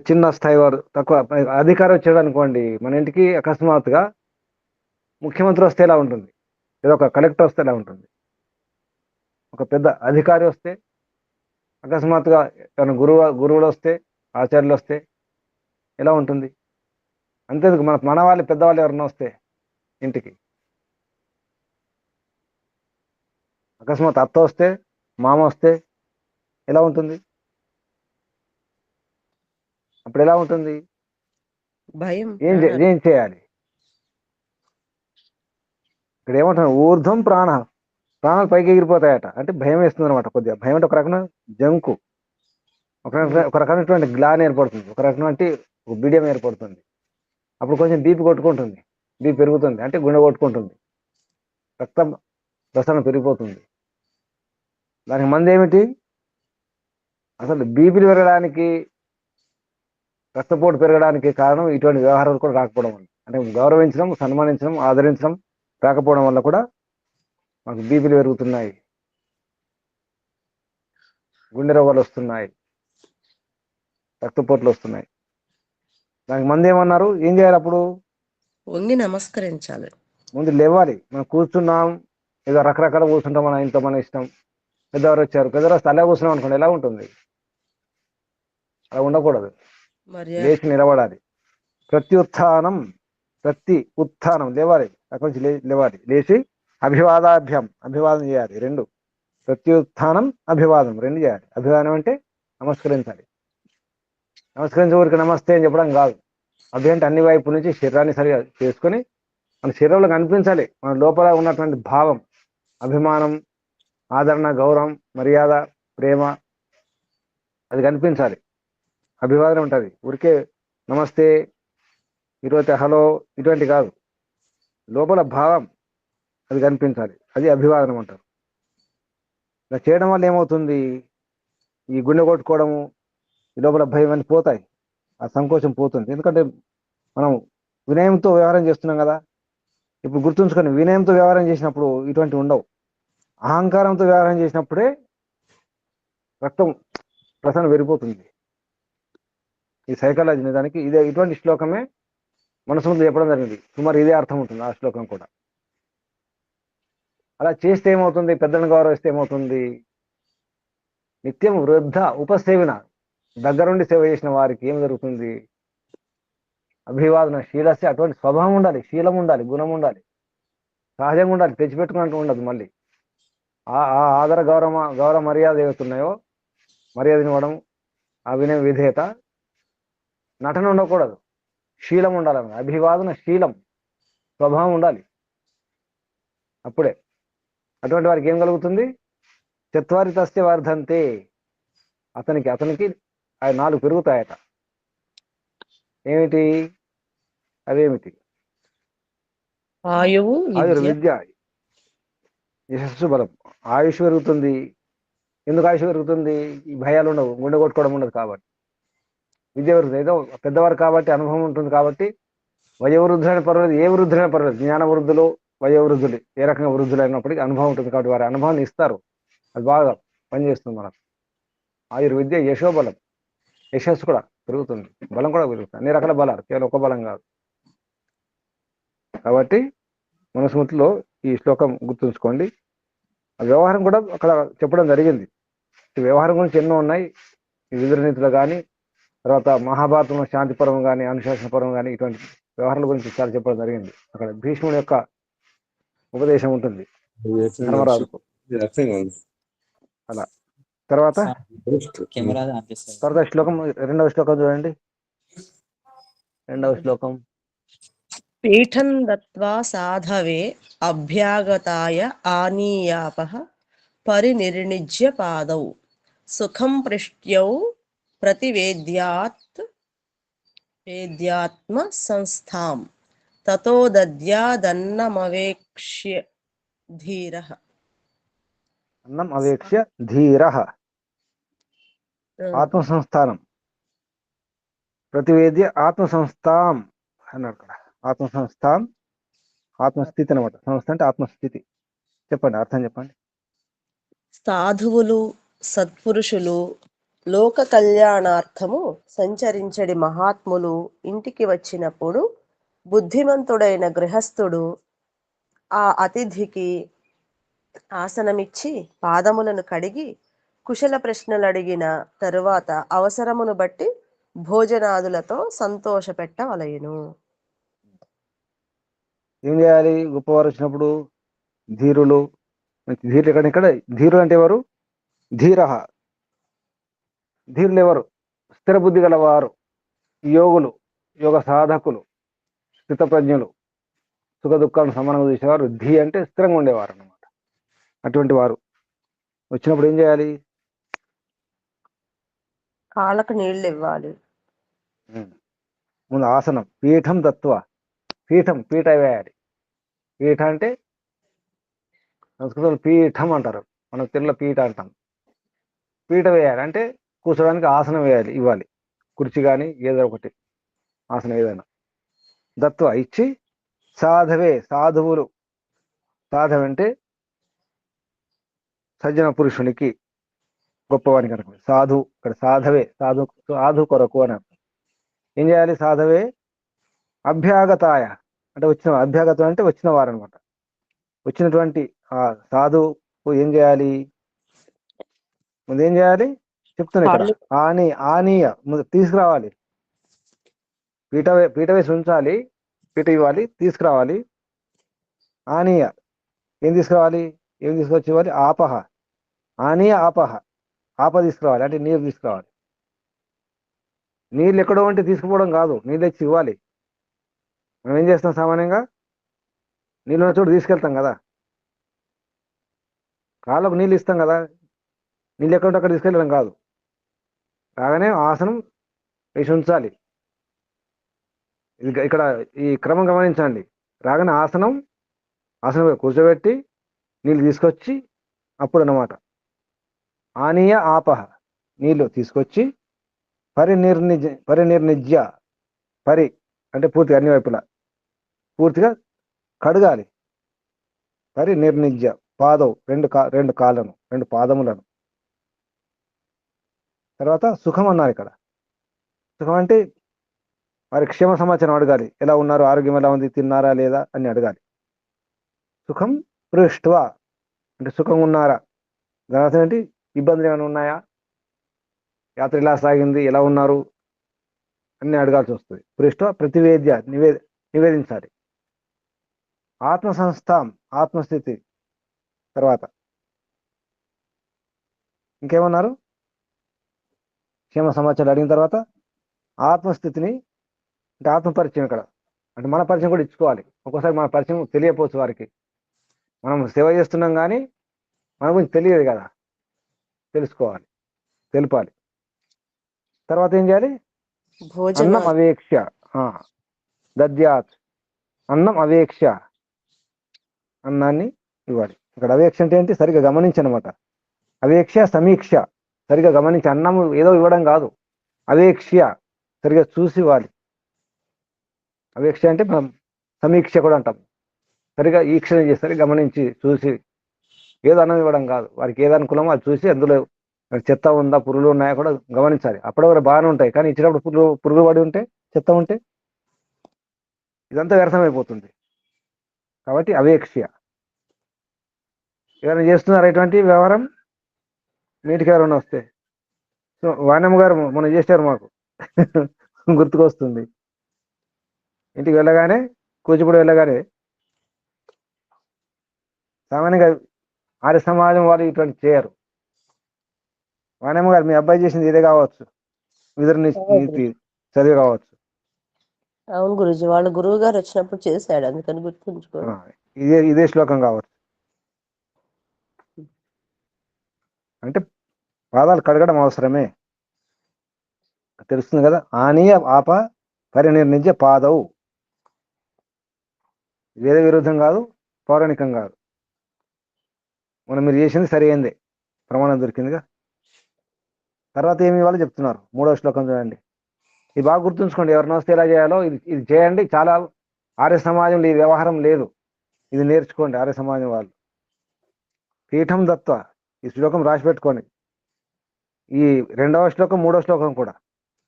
చిన్న స్థాయి వారు, తక్కువ అధికారం వచ్చాడు అనుకోండి. మన ఇంటికి అకస్మాత్తుగా ముఖ్యమంత్రి వస్తే ఎలా ఉంటుంది, లేదా ఒక కలెక్టర్ వస్తే ఎలా ఉంటుంది, ఒక పెద్ద అధికారి వస్తే, అకస్మాత్తుగా ఏమైనా గురువులు వస్తే, ఆచార్యులు వస్తే ఎలా ఉంటుంది? అంతేందుకు మన వాళ్ళు పెద్దవాళ్ళు ఎవరన్నా వస్తే ఇంటికి, అకస్మాత్ అత్త వస్తే, మామ వస్తే ఎలా ఉంటుంది? అప్పుడు ఎలా ఉంటుంది? భయం. ఏం చేయాలి? ఇక్కడ ఏమంటున్నారు? ఊర్ధ్వం ప్రాణాలు పైకి ఎగిరిపోతాయట. అంటే భయం వేస్తుంది అనమాట. కొద్దిగా భయం అంటే ఒక రకమైన జంకు, ఒక రకమైనటువంటి గ్లాని ఏర్పడుతుంది, ఒక రకమైనటువంటి బిడియం ఏర్పడుతుంది. అప్పుడు కొంచెం బీపీ కొట్టుకుంటుంది, బీపీ పెరుగుతుంది, అంటే గుండె కొట్టుకుంటుంది, రక్తం ప్రసరణ పెరిగిపోతుంది. దానికి మంది ఏమిటి? అసలు బీపీలు పెరగడానికి, రక్తపోటు పెరగడానికి కారణం ఇటువంటి వ్యవహారాలు కూడా రాకపోవడం వల్ల. అంటే గౌరవించడం, సన్మానించడం, ఆదరించడం రాకపోవడం వల్ల కూడా మాకు బీపీలు పెరుగుతున్నాయి, గుండె రోగాలు వస్తున్నాయి, రక్తపోట్లు వస్తున్నాయి. దానికి మంది ఏమన్నారు? ఏం చేయాలి? అప్పుడు వంగి నమస్కరించాలి. ముందు లేవాలి. మనం కూర్చున్నాం, ఏదో రకరకాల కూర్చుంటాం, మన ఇంట్లో మన ఇష్టం. పెద్దవారు వచ్చారు, పెద్దవారు వస్తే అలా కూర్చున్నాం అనుకోండి, ఎలా ఉంటుంది? అలా ఉండకూడదు. లేచి నిలబడాలి. ప్రతి ఉత్థానం లేవాలి. అక్కడి నుంచి లేవాలి. లేచి అభివాదం చేయాలి. 2 ప్రత్యుత్థానం, అభివాదం 2 చేయాలి. అభివాదం అంటే నమస్కరించాలి. నమస్కరించే ఊరికి నమస్తే అని చెప్పడం కాదు. అభి అంటే అన్ని వైపు నుంచి శరీరాన్ని సరిగా చేసుకొని మన శరీరంలో కనిపించాలి మన లోపల ఉన్నటువంటి భావం, అభిమానం, ఆదరణ, గౌరవం, మర్యాద, ప్రేమ అది కనిపించాలి. అభివాదన ఉంటుంది. ఊరికే నమస్తే, ఈరోజు హలో ఇటువంటి కాదు. లోపల భావం అది కనిపించాలి. అది అభివాదనం అంటారు. ఇలా చేయడం వల్ల ఏమవుతుంది? ఈ గుండె కొట్టుకోవడము, ఈ లోపల భయం అని పోతాయి. ఆ సంకోచం పోతుంది. ఎందుకంటే మనం వినయంతో వ్యవహారం చేస్తున్నాం కదా. ఇప్పుడు గుర్తుంచుకొని, వినయంతో వ్యవహారం చేసినప్పుడు ఇటువంటి ఉండవు. అహంకారంతో వ్యవహారం చేసినప్పుడే రక్తం ప్రసరణ పెరిగిపోతుంది. ఈ సైకాలజీ నిజానికి ఇదే ఇటువంటి శ్లోకమే మనసు ముందు చెప్పడం జరిగింది. సుమారు ఇదే అర్థం ఉంటుంది ఆ శ్లోకం కూడా. అలా చేస్తే ఏమవుతుంది? పెద్దలను గౌరవిస్తే ఏమవుతుంది? నిత్యం వృద్ధ ఉపసేవన, దగ్గరుండి సేవ చేసిన వారికి ఏం జరుగుతుంది? అభివాదన శీలస్తే, అటువంటి స్వభావం ఉండాలి, శీలం ఉండాలి, గుణం ఉండాలి, సహజంగా ఉండాలి, తెచ్చిపెట్టుకున్నట్టు ఉండదు. మళ్ళీ ఆ ఆదర గౌరవ మర్యాద ఏవైతున్నాయో, మర్యాద ఇవ్వడం, ఆ వినయ విధేయత, నటన ఉండకూడదు, శీలం ఉండాలన్నమాట. అభివాదన శీలం, స్వభావం ఉండాలి. అప్పుడే అటువంటి వారికి ఏం కలుగుతుంది? చత్వారి తస్య వర్ధంతే, అతనికి ఆ 4 పెరుగుతాయట. ఏమిటి అవేమిటి? ఆయువు, విద్య, విద్య, యశస్సు, బలం. ఆయుష్ పెరుగుతుంది. ఎందుకు ఆయుష్ పెరుగుతుంది? ఈ భయాలు ఉండవు, గుండె కొట్టుకోవడం ఉండదు కాబట్టి. విద్య పెరుగుతుంది. ఏదో పెద్దవారు కాబట్టి, అనుభవం ఉంటుంది కాబట్టి. వయోవృద్ధులైన పర్వాలేదు, ఏ వృద్ధులైనా పర్వాలేదు, జ్ఞాన వృద్ధులు, వయోవృద్ధులు, ఏ రకంగా వృద్ధులు అయినప్పటికీ అనుభవం ఉంటుంది కాబట్టి వారి అనుభవాన్ని ఇస్తారు. అది బాగా పనిచేస్తుంది మనకు. ఆయుర్విద్య యశోబలం, యశస్సు కూడా పెరుగుతుంది, బలం కూడా పెరుగుతుంది. అన్ని రకాల బలాలు, కేవలం ఒక బలం కాదు. కాబట్టి మన స్మృతిలో ఈ శ్లోకం గుర్తుంచుకోండి. ఆ వ్యవహారం కూడా అక్కడ చెప్పడం జరిగింది. ఈ వ్యవహారం గురించి ఎన్నో ఉన్నాయి. ఈ విదుర నీతిలో కానీ, తర్వాత మహాభారతంలో శాంతిపరం కానీ, అనుశాసనపరం కానీ, ఇటువంటి వ్యవహారాల గురించి చాలా చెప్పడం జరిగింది. అక్కడ భీష్ముడి యొక్క ఉపదేశం ఉంటుంది ధర్మరాజుకు. అలా తర్వాత శ్లోకం, 2వ శ్లోకం చూడండి. 2వ శ్లోకం. పీఠం దత్వా సాధవే అభ్యాగతాయ ఆనీయాపః పరినిర్ణిజ్య పాదౌ సుఖం పృష్ట్యౌ వేద్యాత్మ సంస్థాం తతో దద్యాదన్నమవేక్ష్య ధీరః. అన్నం అవేక్ష్య ధీరః. ఆత్మసంస్థానం, ప్రతివేద్య ఆత్మసంస్థాం అన్నాడు అక్కడ. ఆత్మసంస్థాం, ఆత్మస్థితి అనమాట. సంస్థ అంటే ఆత్మస్థితి. చెప్పండి, అర్థం చెప్పండి. సాధువులు, సత్పురుషులు, లోక కళ్యాణార్థము సంచరించడి మహాత్ములు ఇంటికి వచ్చినప్పుడు బుద్ధిమంతుడైన గృహస్థుడు ఆ అతిథికి ఆసనమిచ్చి పాదములను కడిగి కుశల ప్రశ్నలు అడిగిన తరువాత అవసరమును బట్టి భోజనాదులతో సంతోషపెట్టవలెను. ఏం చేయాలి? గొప్పవారు వచ్చినప్పుడు, ధీరులు, ధీరులు ఇక్కడ ధీరులు అంటే ఎవరు? ధీరః. ధీరులు ఎవరు? స్థిర బుద్ధి గలవారు, యోగులు, యోగ సాధకులు, స్థితప్రజ్ఞులు, సుఖ దుఃఖాలను సమానంగా చూసేవారు. ధీ అంటే స్థిరంగా ఉండేవారు అన్నమాట. అటువంటి వారు వచ్చినప్పుడు ఏం చేయాలి? కాళ్ళకు నీళ్లు ఇవ్వాలి. ముందు ఆసనం, పీఠం తత్వ, పీఠ వేయాలి. పీఠ అంటే సంస్కృతంలో పీఠం అంటారు, మనం తెలుగులో పీఠ అంటాం. పీఠ వేయాలి అంటే కూర్చోడానికి ఆసనం వేయాలి, ఇవ్వాలి. కుర్చీ కానీ ఏదో ఒకటి ఆసనం ఏదైనా. దత్వ ఇచ్చి, సాధవే, సాధువులు. సాధవ అంటే సజ్జన పురుషునికి, గొప్పవానికి అనుకో. సాధు, ఇక్కడ సాధవే, సాధు కొరకు అని అర్థం. ఏం చేయాలి? సాధవే అభ్యాగతాయ అంటే అభ్యాగతం అంటే వచ్చిన వారు అనమాట. వచ్చినటువంటి ఆ సాధువు ఏం చేయాలి? ముందు ఏం చేయాలి చెప్తున్నా ఇక్కడ. ఆనీయ ముందు తీసుకురావాలి. పీట వేసి ఉంచాలి, పీట ఇవ్వాలి, తీసుకురావాలి. ఆనీయ ఏం తీసుకురావాలి? ఏం తీసుకొచ్చి ఇవ్వాలి? ఆపహ, ఆనీయ ఆపహ, ఆప తీసుకురావాలి అంటే నీరు తీసుకురావాలి. నీళ్ళు ఎక్కడో ఉంటే తీసుకుపోవడం కాదు, నీళ్ళు తెచ్చి ఇవ్వాలి. మనం ఏం చేస్తాం సామాన్యంగా, నీళ్ళు ఉన్న చోటు తీసుకెళ్తాం కదా, కాళ్ళకు నీళ్ళు ఇస్తాం కదా, నీళ్ళు ఎక్కడ ఉంటే అక్కడ తీసుకెళ్ళడం కాదు. రాగానే ఆసనం వేసి ఉంచాలి. ఇది ఇక్కడ ఈ క్రమం గమనించండి. రాగానే ఆసనం మీద కూర్చోబెట్టి నీళ్ళు తీసుకొచ్చి అప్పుడు అన్నమాట. ఆనీయ ఆపహ, నీళ్ళు తీసుకొచ్చి పరినిర్నిజ్య, పరి అంటే పూర్తిగా అన్ని వైపులా పూర్తిగా కడగాలి. పరినిర్నిజ్య పాదం, రెండు కాళ్ళను, రెండు పాదములను. తర్వాత సుఖం అన్నారు ఇక్కడ. సుఖం అంటే వారి క్షేమ సమాచారం అడగాలి. ఎలా ఉన్నారు, ఆరోగ్యం ఎలా ఉంది, తిన్నారా లేదా అని అడగాలి. సుఖం పృష్ట్వా అంటే సుఖంగా ఉన్నారా, దాని అర్థం ఏంటి, ఇబ్బందులు ఏమైనా ఉన్నాయా, యాత్ర ఎలా సాగింది, ఎలా ఉన్నారు అన్ని అడగాల్సి వస్తుంది. పృష్ట్వా ప్రతివేద్య, నివేదించాలి. ఆత్మ సంస్థాం, ఆత్మస్థితి. తర్వాత ఇంకేమన్నారు, క్షేమ సమాచారం అడిగిన తర్వాత ఆత్మస్థితిని అంటే ఆత్మపరిచయం. ఇక్కడ అంటే మన పరిచయం కూడా ఇచ్చుకోవాలి. ఒక్కోసారి మన పరిచయం తెలియపోవచ్చు వారికి. మనం సేవ చేస్తున్నాం కానీ మన గురించి తెలియదు కదా, తెలుసుకోవాలి, తెలపాలి. తర్వాత ఏం చేయాలి, భోజన అన్నం అవేక్ష దద్యాత్, అన్నం అవేక్ష, అన్నాన్ని ఇవ్వాలి. ఇక్కడ అవేక్ష అంటే ఏంటి, సరిగా గమనించనమాట. అవేక్ష సమీక్ష, సరిగా గమనించి, అన్నం ఏదో ఇవ్వడం కాదు, అవేక్ష్య సరిగా చూసి ఇవ్వాలి. అవేక్ష అంటే మనం సమీక్ష కూడా అంటాం. సరిగా ఈక్షణ చేసి గమనించి చూసి ఏదో అన్నం ఇవ్వడం కాదు. వారికి ఏది అనుకూలమో అది చూసి అందులో చెత్త ఉందా, పురుగులు ఉన్నాయా కూడా గమనించాలి. అప్పుడు కూడా బాగానే ఉంటాయి, కానీ ఇచ్చినప్పుడు పురుగులు పడి ఉంటే, చెత్త ఉంటే ఇదంతా వ్యర్థమైపోతుంది. కాబట్టి అవేక్ష్య. ఎవరైనా చేస్తున్నారా ఇటువంటి వ్యవహారం, మీటికి ఎవరైనా వస్తే? సో వాణమ్మ గారు మనం చేశారు, మాకు గుర్తుకొస్తుంది. ఇంటికి వెళ్ళగానే, కూచిపూడి వెళ్ళగానే సామాన్యంగా ఆర్య సమాజం వాళ్ళు ఇటువంటి చేయరు. వాణమ్మ గారు, మీ అబ్బాయి చేసింది ఇదే కావచ్చు, విదురు నీతి చదివి కావచ్చు. అవును గురుజీ, వాళ్ళ గురువు గారు వచ్చినప్పుడు చేశాడు, అందుకని గుర్తుంచుకో. ఇదే శ్లోకం కావచ్చు. అంటే పాదాలు కడగడం అవసరమే, తెలుస్తుంది కదా. ఆనీయ ఆప పరినిర్నిజ్య పాదవు, వేద విరుద్ధం కాదు, పౌరాణికం కాదు. మనం మీరు చేసింది సరి అయింది, ప్రమాణం దొరికిందిగా. తర్వాత ఏమి ఇవ్వాలో చెప్తున్నారు. 3వ శ్లోకం చూడండి. ఇది బాగా గుర్తుంచుకోండి, ఎవరిని వస్తే ఎలా చేయాలో ఇది చేయండి. చాలా ఆర్య సమాజంలో ఈ వ్యవహారం లేదు, ఇది నేర్చుకోండి ఆర్య సమాజం వాళ్ళు. పీఠం దత్వ, ఈ శ్లోకం రాసి పెట్టుకోండి. ఈ 2వ శ్లోకం 3వ శ్లోకం కూడా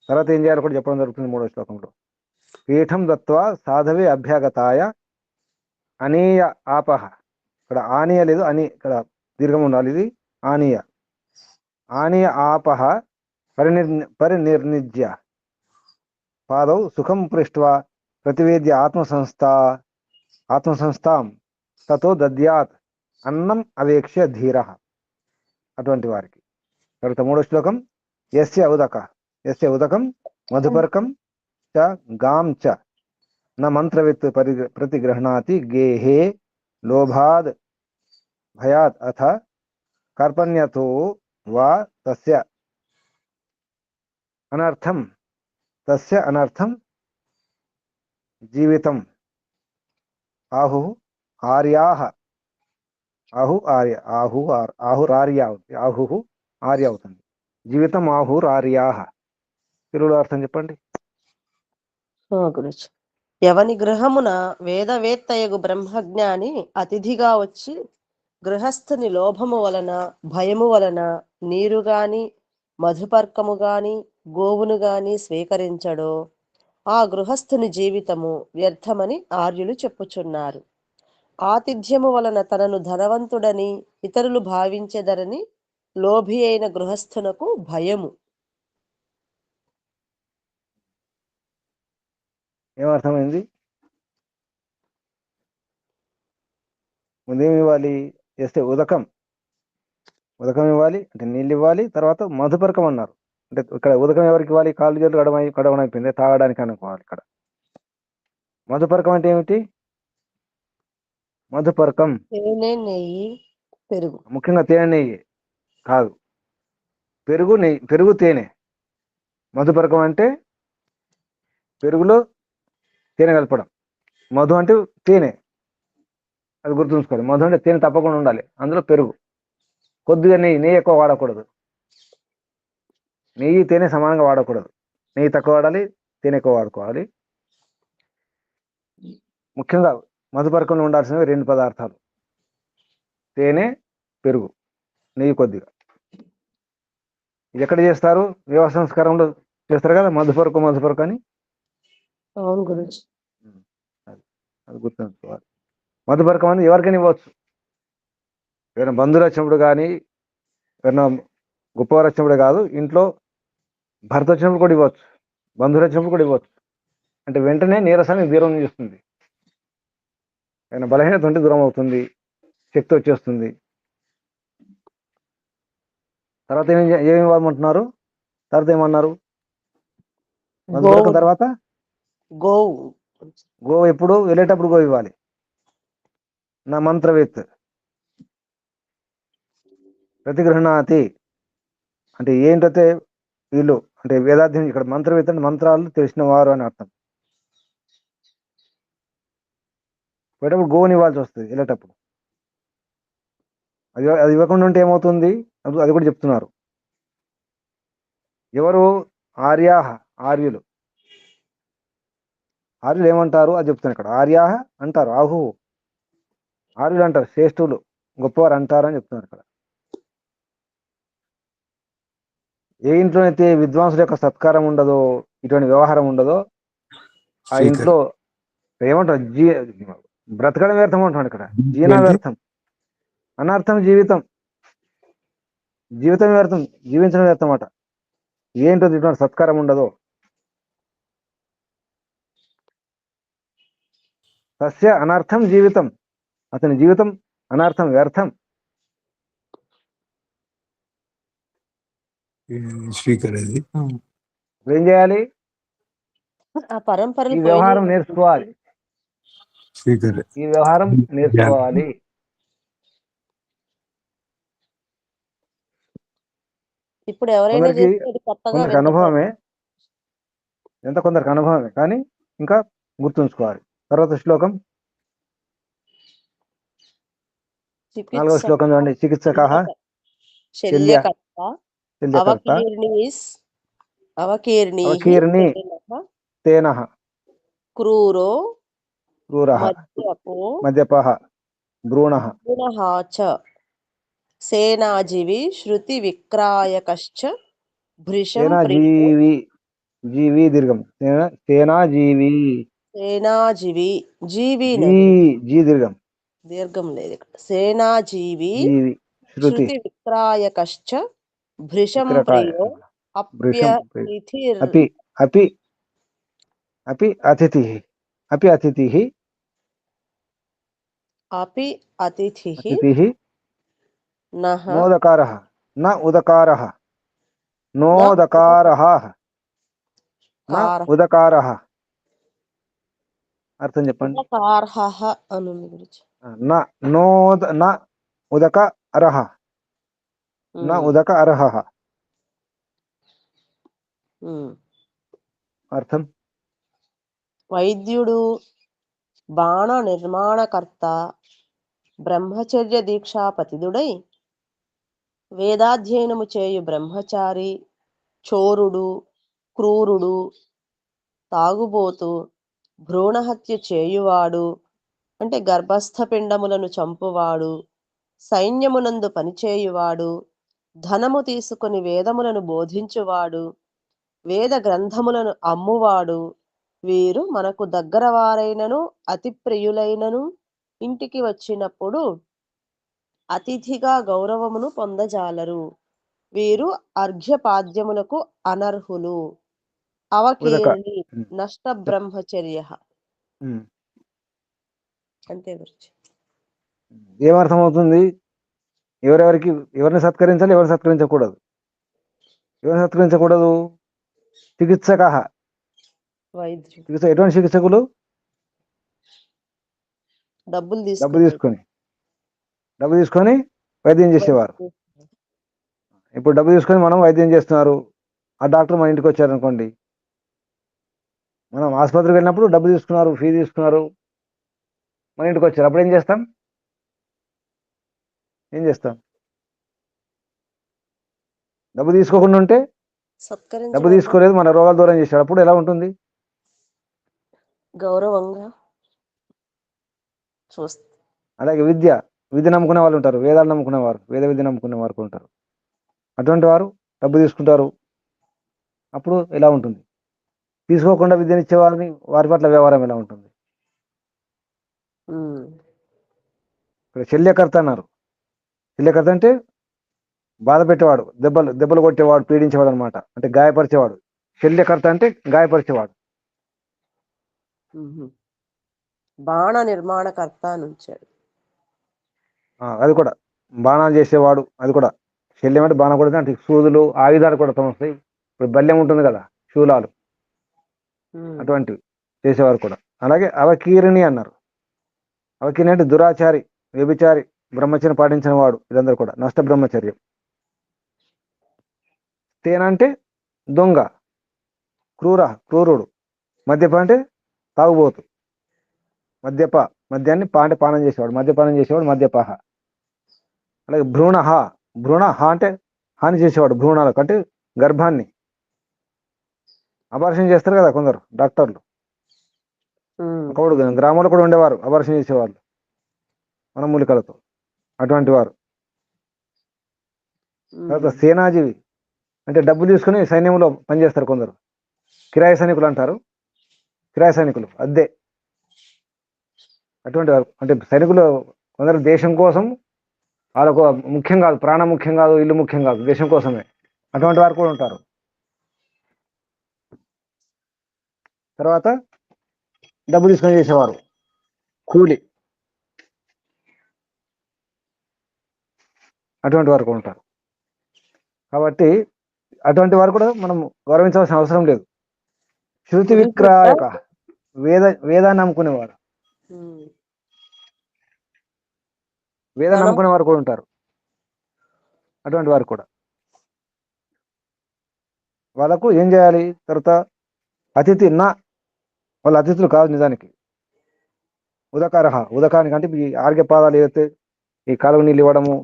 తర్వాత ఏం చేయాలో కూడా చెప్పడం జరుగుతుంది 3వ శ్లోకంలో. పీఠం దత్వ సాధవే అభ్యాగతాయ అనీయ ఆపహ. ఇక్కడ ఆనీయ లేదు, అని ఇక్కడ దీర్ఘం ఉండాలి. ఇది ఆనీయ. ఆనీయ ఆపహ పరినిర్నిజ్య పాదౌ సుఖం పృష్ట్వా ప్రతివేద్య ఆత్మసంస్థాం తతో దద్యాత్ అన్నం అవేక్ష్య ధీర. అటువంటి వారికి. తర్వాత 3వ శ్లోకం. యస్య ఉదకం మధుపర్కం చ గాం చ న మంత్రవిత్ ప్రతిగృహణాతి గేహే లోభాద్ భయాత్ అథ కార్పణ్యతో వా తస్య అనర్థం జీవితం ఆహు ఆర్యాహ. ఆర్య అవుతుంది. జీవితం ఆహురార్యాహ. తెలుగులో అర్థం చెప్పండి. గురుజీ, ఎవని గృహమున వేదవేత్తయగు బ్రహ్మజ్ఞాని అతిథిగా వచ్చి గృహస్థుని లోభము వలన, భయము వలన నీరు గాని, మధుపర్కము గాని, గోవును గాని స్వీకరించడో ఆ గృహస్థుని జీవితము వ్యర్థమని ఆర్యులు చెప్పుచున్నారు. ఆతిథ్యము వలన తనను ధనవంతుడని ఇతరులు భావించెదరని లోభి అయిన గృహస్థునకు భయము. ఏమర్థమైంది? ముందేమి ఇవ్వాలి? చేస్తే ఉదకం ఇవ్వాలి, అంటే నీళ్ళు ఇవ్వాలి. తర్వాత మధుపర్కం అన్నారు, అంటే ఇక్కడ ఉదకం ఎవరికి ఇవ్వాలి? కాళ్ళు చేతులు కడగడం అయిపోయింది, తాగడానికి అనుకోవాలి ఇక్కడ. మధుపరకం అంటే ఏమిటి? మధుపరకం తేనె, నెయ్యి, పెరుగు. ముఖ్యంగా తేనె నెయ్యి కాదు, పెరుగు నెయ్యి, పెరుగు తేనె. మధుపరకం అంటే పెరుగులో తేనె కలపడం. మధు అంటే తేనె, అది గుర్తుంచుకోవాలి. మధు అంటే తేనె తప్పకుండా ఉండాలి, అందులో పెరుగు, కొద్దిగా నెయ్యి. నెయ్యి ఎక్కువ వాడకూడదు, నెయ్యి తేనె సమానంగా వాడకూడదు. నెయ్యి తక్కువ వాడాలి, తేనె ఎక్కువ వాడుకోవాలి. ముఖ్యంగా మధుపరకంలో ఉండాల్సినవి 2 పదార్థాలు: తేనె, పెరుగు, నెయ్యి కొద్దిగా. ఇది ఎక్కడ చేస్తారు? వివాహ సంస్కారంలో చేస్తారు కదా, మధుపరకం అని. అవును గురుజీ. అది గుర్తుంచుకోవాలి. మధుపరకం అని ఎవరికైనా ఇవ్వచ్చు. ఎవరైనా బంధువులు వచ్చినప్పుడు కానీ, ఎవరైనా గొప్పవారు వచ్చినప్పుడు కాదు, ఇంట్లో భర్త వచ్చినప్పుడు కూడా ఇవ్వచ్చు, బంధువులు వచ్చినప్పుడు కూడా ఇవ్వచ్చు. అంటే వెంటనే నీరసాన్ని దూరం చేస్తుంది, ఆయన బలహీనత ఉంటే దూరం అవుతుంది, శక్తి వచ్చేస్తుంది. తర్వాత ఏమి ఇవ్వమంటున్నారు? తర్వాత ఏమన్నారు? మధుపరకం తర్వాత గోవు. గో ఎప్పుడు వెళ్ళేటప్పుడు గో ఇవ్వాలి. నా మంత్రవేత్ ప్రతిగృహణాతి అంటే ఏంటంటే వీళ్ళు అంటే వేదాధ్యయనం. ఇక్కడ మంత్రవేత్త అంటే మంత్రాలు తెలిసిన వారు అని అర్థం. పోయేటప్పుడు గోవుని ఇవ్వాల్సి వస్తుంది వెళ్ళేటప్పుడు. అది ఇవ్వకుండా ఉంటే ఏమవుతుంది? అది కూడా చెప్తున్నారు. ఎవరు? ఆర్యాహ, ఆర్యులు. ఆర్యులు ఏమంటారు అది చెప్తున్నారు ఇక్కడ. ఆర్యాహ అంటారు, ఆహు ఆర్యులు అంటారు, శ్రేష్ఠులు, గొప్పవారు అంటారు అని చెప్తున్నారు ఇక్కడ. ఏ ఇంట్లో అయితే విద్వాంసుల యొక్క సత్కారం ఉండదో, ఇటువంటి వ్యవహారం ఉండదో, ఆ ఇంట్లో ఏమంటారు? బ్రతకడం వ్యర్థం అంటున్నాడు ఇక్కడ. జీవన వ్యర్థం, అనర్థం జీవితం, జీవితం వ్యర్థం, జీవించడం వ్యర్థం అట. ఏంటో ఇటువంటి సత్కారం ఉండదో. సస్య అనర్థం జీవితం, అతని జీవితం అనర్థం, వ్యర్థం. స్వీకరేది ఏం చేయాలి? ఆ పరంపరలు ఈ వ్యవహారం నేర్చుకోవాలి, ఈ వ్యవహారం నేర్చుకోవాలి. ఇప్పుడు ఎవరైనా కొందరికి కొత్తగా కొందరికి అనుభవమే, కొందరికి అనుభవమే, కానీ ఇంకా గుర్తుంచుకోవాలి. తర్వాత శ్లోకం 4వ శ్లోకం చూడండి. చికిత్సకః శల్యకర్త శల్యకర్త అవకీర్ణీ తేనః క్రూరో క్రూరః మద్యపః భ్రూణః చ సేనాజీవి శృతి విక్రాయకశ్చ భృశం ప్రియ. జీవి దీర్ఘం, సేనాజీవి, సేనాజీవి, జీవి జీ దీర్ఘం, దీర్ఘం లేదు ఇక్కడ. సేనాజీవి జీవి శృతి విక్రాయకశ్చ భృశం ప్రియో అప్యతిథిర్. అపి అతిథిః, అపి అతిథిః, అపి అతిథిః నః నోదకారః, న ఉదకారః, నోదకారః, న ఉదకారః. అర్థం చెప్పండి. న ఉదక అర్హ, న ఉదక అర్హః. అర్థం: వైద్యుడు, బాణ నిర్మాణకర్త, బ్రహ్మచర్య దీక్షాపతిదుడై వేదాధ్యయనము చేయు బ్రహ్మచారి, చోరుడు, క్రూరుడు, తాగుబోతు, భ్రూణహత్య చేయువాడు అంటే గర్భస్థ పిండములను చంపువాడు, సైన్యమునందు పనిచేయువాడు, ధనము తీసుకుని వేదములను బోధించువాడు, వేద గ్రంథములను అమ్మువాడు, వీరు మనకు దగ్గర వారైనను అతి ప్రియులైనను ఇంటికి వచ్చినప్పుడు అతిథిగా గౌరవమును పొందజాలరు. వీరు అర్ఘ్యపాద్యములకు అనర్హులు. అవకీర్ణి నష్ట బ్రహ్మచర్య. అంతే గురించి. ఏమర్థమవుతుంది? ఎవరిని సత్కరించాలి, ఎవరిని సత్కరించకూడదు. ఎవరిని సత్కరించకూడదు? చికిత్సక. వైద్యుడు చికిత్స ఎటువంటి చికిత్సకులు? డబ్బులు డబ్బు తీసుకున్నాడు. తీసుకొని వైద్యం చేసేవారు. ఇప్పుడు డబ్బు తీసుకొని మనం వైద్యం చేస్తున్నారు. ఆ డాక్టర్ మన ఇంటికి వచ్చారనుకోండి, మనం ఆసుపత్రికి వెళ్ళినప్పుడు డబ్బు తీసుకున్నారు, ఫీజు తీసుకున్నారు, మన ఇంటికి వచ్చారు. అప్పుడు ఏం చేస్తాం? డబ్బు తీసుకోకుండా ఉంటే, డబ్బు సత్కరించడం తీసుకోలేదు, మన రోగాలు దూరం చేశాడు, అప్పుడు ఎలా ఉంటుంది? గౌరవంగా చూస్తా. అలాగే విద్య నమ్ముకునే వాళ్ళు ఉంటారు, వేదాలు నమ్ముకునేవారు, వేద విద్య నమ్ముకునే వారు ఉంటారు. అటువంటి వారు డబ్బు తీసుకుంటారు, అప్పుడు ఎలా ఉంటుంది? తీసుకోకుండా విద్యనిచ్చే వారిని, వారి పట్ల వ్యవహారం ఎలా ఉంటుంది? ఇక్కడ శల్యకర్త అన్నారు. శల్యకర్త అంటే బాధ పెట్టేవాడు, దెబ్బలు కొట్టేవాడు, పీడించేవాడు అనమాట, అంటే గాయపరిచేవాడు. శల్యకర్త అంటే గాయపరిచేవాడు. బాణ నిర్మాణకర్త అని ఉంచాడు. అది కూడా బాణాలు చేసేవాడు. అది కూడా శల్యం అంటే బాణం కూడా, అంటే సూదులు, ఆయుధాలు కూడా వస్తాయి. ఇప్పుడు బల్యం ఉంటుంది కదా, శూలాలు, అటువంటివి చేసేవారు కూడా. అలాగే అవకీరిణి అన్నారు. అవకీరిణి అంటే దురాచారి, వ్యభిచారి, బ్రహ్మచర్యం పాటించిన వాడు. ఇదందరూ కూడా నష్ట బ్రహ్మచర్యం. తేన అంటే దొంగ, క్రూరుడు. మద్యప అంటే తాగుబోతు. మద్యాన్ని అంటే పానం చేసేవాడు, మద్యపానం చేసేవాడు మద్యపాహ. అలాగే భ్రూణ అంటే హాని చేసేవాడు, భ్రూణాలకు అంటే గర్భాన్ని. అబార్షన్ చేస్తారు కదా కొందరు డాక్టర్లు, ఒకడు గ్రామంలో కూడా ఉండేవారు అబార్షన్ చేసేవాళ్ళు వనమూలికలతో, అటువంటి వారు. తర్వాత సేనాజీవి అంటే డబ్బు తీసుకుని సైన్యంలో పనిచేస్తారు కొందరు, కిరాయి సైనికులు అంటారు. కిరాయి సైనికులు అద్దే, అటువంటి వారు. అంటే సైనికులు కొందరు దేశం కోసం, వాళ్ళకు ముఖ్యం కాదు, ప్రాణం ముఖ్యం కాదు, ఇల్లు ముఖ్యం కాదు, దేశం కోసమే. అటువంటి వారు కూడా ఉంటారు. తర్వాత డబ్బు తీసుకొని చేసేవారు కూలి, అటువంటి వారు కూడా ఉంటారు. కాబట్టి అటువంటి వారు కూడా మనం గౌరవించవలసిన అవసరం లేదు. శృతి విక్రాయక, వేదాన్ని నమ్ముకునేవారు, వేదాన్ని నమ్ముకునే వారు కూడా ఉంటారు. అటువంటి వారు కూడా వాళ్ళకు ఏం చేయాలి? తర్వాత అతిథి వాళ్ళ అతిథులు కాదు నిజానికి. ఉదకానికి అంటే ఈ ఆర్ఘ్య పాదాలు ఏదైతే, ఈ కాలువ నీళ్ళు ఇవ్వడము,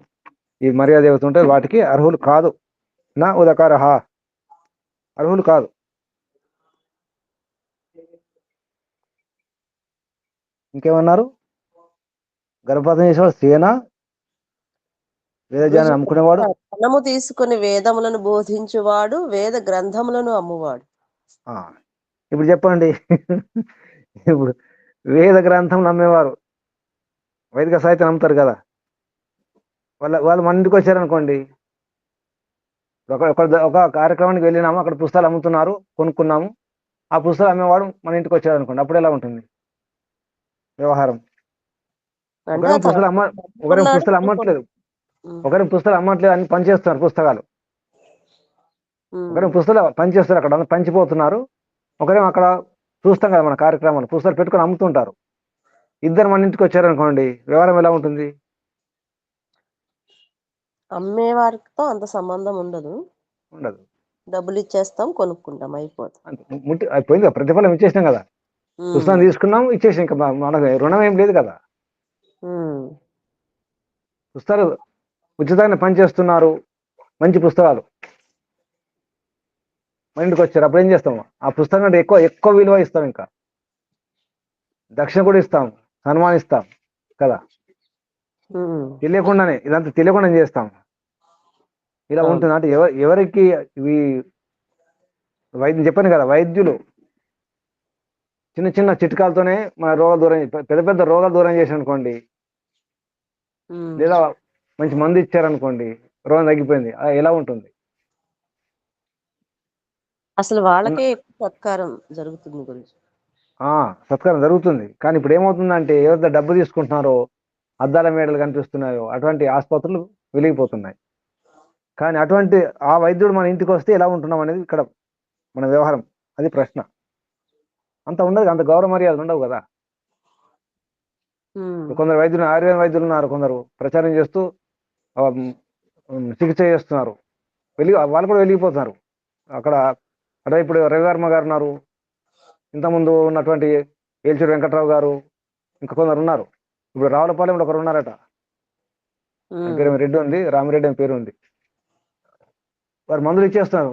ఈ మర్యాద ఏవైతే ఉంటే వాటికి అర్హులు కాదు. ఉదకారహ, అర్హులు కాదు. ఇంకేమన్నారు? గర్భపాతం చేసేవాడు సేన, వేదజ్ఞానం నమ్ముకునేవాడు. ధనము తీసుకుని వేదములను బోధించువాడు, వేద గ్రంథములను అమ్మువాడు. ఇప్పుడు చెప్పండి, ఇప్పుడు వేద గ్రంథం నమ్మేవారు, వైదిక సాహిత్యం నమ్ముతారు కదా, వాళ్ళు మన ఇంటికి వచ్చారనుకోండి, ఒక కార్యక్రమానికి వెళ్ళినాము, అక్కడ పుస్తకాలు అమ్ముతున్నారు, కొనుక్కున్నాము, ఆ పుస్తకాలు అమ్మేవాడు మన ఇంటికి వచ్చారనుకోండి, అప్పుడు ఎలా ఉంటుంది వ్యవహారం? ఒకరేం పుస్తకాలు అమ్మట్లేదు, అని పనిచేస్తున్నారు పుస్తకాలు, ఒకరేం పుస్తకాలు పనిచేస్తారు, అక్కడ పంచిపోతున్నారు. ఒకరేం అక్కడ చూస్తాం కదా మన కార్యక్రమాలు, పుస్తకాలు పెట్టుకొని అమ్ముతుంటారు. ఇద్దరు మన ఇంటికి వచ్చారనుకోండి, వ్యవహారం ఎలా ఉంటుంది? అమ్మేవారితో అంత సంబంధం ఉండదు, డబ్బులు ఇచ్చేస్తాం, కొనుక్కుంటాం, అయిపోతుంది. అయిపోయింది, ప్రతిఫలం ఇచ్చేసినాం కదా, పుస్తకం తీసుకున్నాం, ఇచ్చేసాం, ఇంకా మనకు రుణం ఏం లేదు కదా. పుస్తకాలు ఉచితంగా పనిచేస్తున్నారు, మంచి పుస్తకాలు మన ఇంటికి వచ్చారు, అప్పుడు ఏం చేస్తాము? ఆ పుస్తకం అంటే ఎక్కువ విలువ ఇస్తాం, ఇంకా దక్షిణ కూడా ఇస్తాం, సన్మానిస్తాం కదా. తెలియకుండానే, ఇదంతా తెలియకుండా చేస్తాం. ఇలా ఉంటుంది. అంటే ఎవరికి ఇవి వైద్యం చెప్పాను కదా, వైద్యులు చిన్న చిన్న చిట్కాలతోనే మన రోగాలు దూరం, పెద్ద పెద్ద రోగాలు దూరం చేసి అనుకోండి, లేదా మంచి మందు ఇచ్చారనుకోండి, రోగం తగ్గిపోయింది, ఎలా ఉంటుంది? అసలు వాళ్ళకే సత్కారం జరుగుతుంది గురించి. సత్కారం జరుగుతుంది. కానీ ఇప్పుడు ఏమవుతుందంటే, ఎవరితో డబ్బు తీసుకుంటున్నారో, అద్దాల మేడలు కనిపిస్తున్నాయో, అటువంటి ఆసుపత్రులు వెలిగిపోతున్నాయి. కానీ అటువంటి ఆ వైద్యుడు మన ఇంటికి వస్తే ఎలా ఉంటున్నాం అనేది ఇక్కడ మన వ్యవహారం. అది ప్రశ్న. అంత ఉండదు, అంత గౌరవ మర్యాదలు ఉండవు కదా. కొందరు వైద్యులు, ఆయుర్వేద వైద్యులు ఉన్నారు, కొందరు ప్రచారం చేస్తూ చికిత్స చేస్తున్నారు, వాళ్ళు కూడా వెలిగిపోతున్నారు అక్కడ. అంటే ఇప్పుడు రవివర్మ గారు ఉన్నారు, ఇంతకుముందు ఉన్నటువంటి ఏల్చూరి వెంకట్రావు గారు, ఇంకా కొందరు ఉన్నారు. ఇప్పుడు రావులపాలెంలో ఒకరు ఉన్నారట, పేరు రెడ్డి ఉంది, రామిరెడ్డి అని పేరు ఉంది. వారు మందులు ఇచ్చేస్తున్నారు.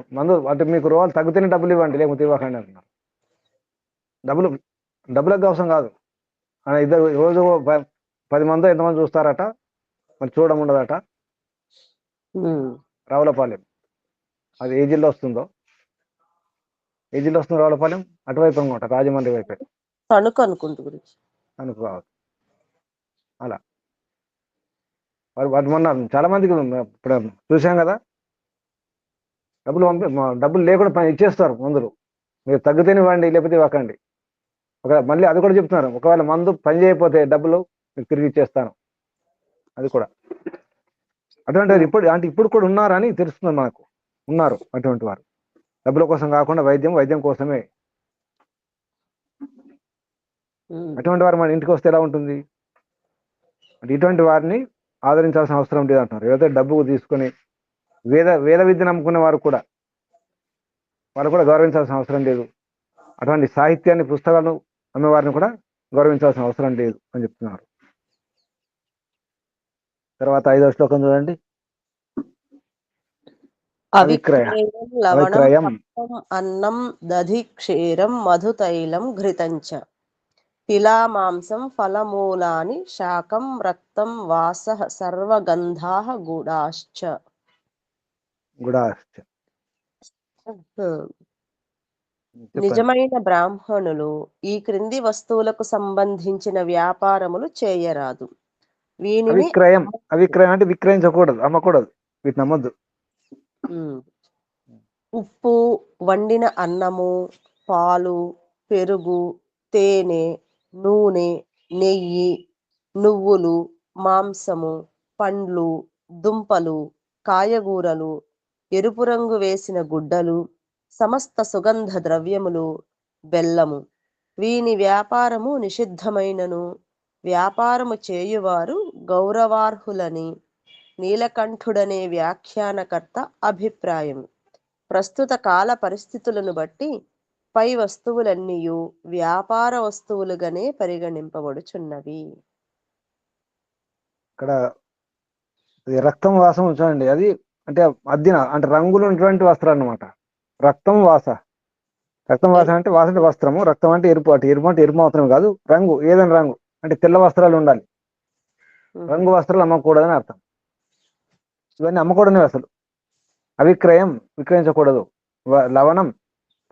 అంటే మీకు రోగాలు తగ్గితేనే డబ్బులు ఇవ్వండి, లేకపోతే ఇవ్వకండి అంటున్నారు. డబ్బులకు అవసరం కాదు. ఇద్దరు రోజు 10 మంది ఎంతమంది చూస్తారట, మరి చూడడం ఉండదట. రావులపాలెం అది ఏ జిల్లా వస్తుందో, ఏ జిల్లా వస్తుంది రావులపాలెం? అటువైపు అనమాట, రాజమండ్రి వైపు అనుకోవచ్చు. అలా వాటి మొన్న చాలా మందికి ఇప్పుడు చూసాం కదా, డబ్బులు లేకుండా ఇచ్చేస్తారు మందులు. మీరు తగ్గితేనే ఇవ్వండి, లేకపోతే ఇవ్వకండి. మళ్ళీ అది కూడా చెప్తున్నారు, ఒకవేళ మందు పని చేయకపోతే డబ్బులు మీకు తిరిగి ఇచ్చేస్తాను. అది కూడా అటువంటి ఇప్పుడు కూడా ఉన్నారని తెలుస్తుంది మనకు. ఉన్నారు అటువంటి వారు, డబ్బుల కోసం కాకుండా వైద్యం కోసమే. అటువంటి వారు మన ఇంటికి వస్తే ఎలా ఉంటుంది? అంటే ఇటువంటి వారిని ఆదరించాల్సిన అవసరం లేదు అంటున్నారు. ఏదైతే డబ్బుకు తీసుకొని వేద విద్య నమ్ముకునే వారు కూడా గౌరవించాల్సిన అవసరం లేదు. అటువంటి సాహిత్యాన్ని, పుస్తకాలను అమ్మేవారిని కూడా గౌరవించాల్సిన అవసరం లేదు అని చెప్తున్నారు. తర్వాత 5వ శ్లోకం చూడండి. అవిక్రయం అన్నం దధి క్షీరం మధుతైలం ఘృతంచ తిలామాంసం ఫలమూలాని శాకం రక్తం వాసః సర్వగంధాః గుడాశ్చ. నిజమైన బ్రాహ్మణులు ఈ క్రింది వస్తువులకు సంబంధించిన వ్యాపారములు చేయరాదు. వీనిని అవిక్రయం అంటే విక్రయించకూడదు, అమ్మకూడదు, వీటిని అమ్మద్దు. ఉప్పు, వండిన అన్నము, పాలు, పెరుగు, తేనె, నూనె, నెయ్యి, నువ్వులు, మాంసము, పండ్లు, దుంపలు, కాయగూరలు, ఎరుపు రంగు వేసిన గుడ్డలు, సమస్త సుగంధ ద్రవ్యములు, బెల్లము, వీని వ్యాపారము నిషిద్ధమైనను వ్యాపారము చేయువారు గౌరవార్హులని నీలకంఠుడనే వ్యాఖ్యానకర్త అభిప్రాయం. ప్రస్తుత కాల పరిస్థితులను బట్టి పై వస్తువులన్నీయు వ్యాపార వస్తువులుగానే పరిగణింపబడుచున్నవి. ఇక్కడ రక్తం వాసం చూడండి, అది అంటే అద్దిన అంటే రంగులు ఉన్నటువంటి వస్త్రాలు అనమాట. రక్తం వాస అంటే వాస అంటే వస్త్రము, రక్తం అంటే ఎరుపు. ఎరుపు అంటే ఎరుపు మాత్రమే కాదు, రంగు, ఏదైనా రంగు అంటే తెల్ల వస్త్రాలు ఉండాలి. రంగు వస్త్రాలు అమ్మకూడదని అర్థం. ఇవన్నీ అమ్మకూడనివి అసలు. అవిక్రయం, విక్రయించకూడదు. లవణం,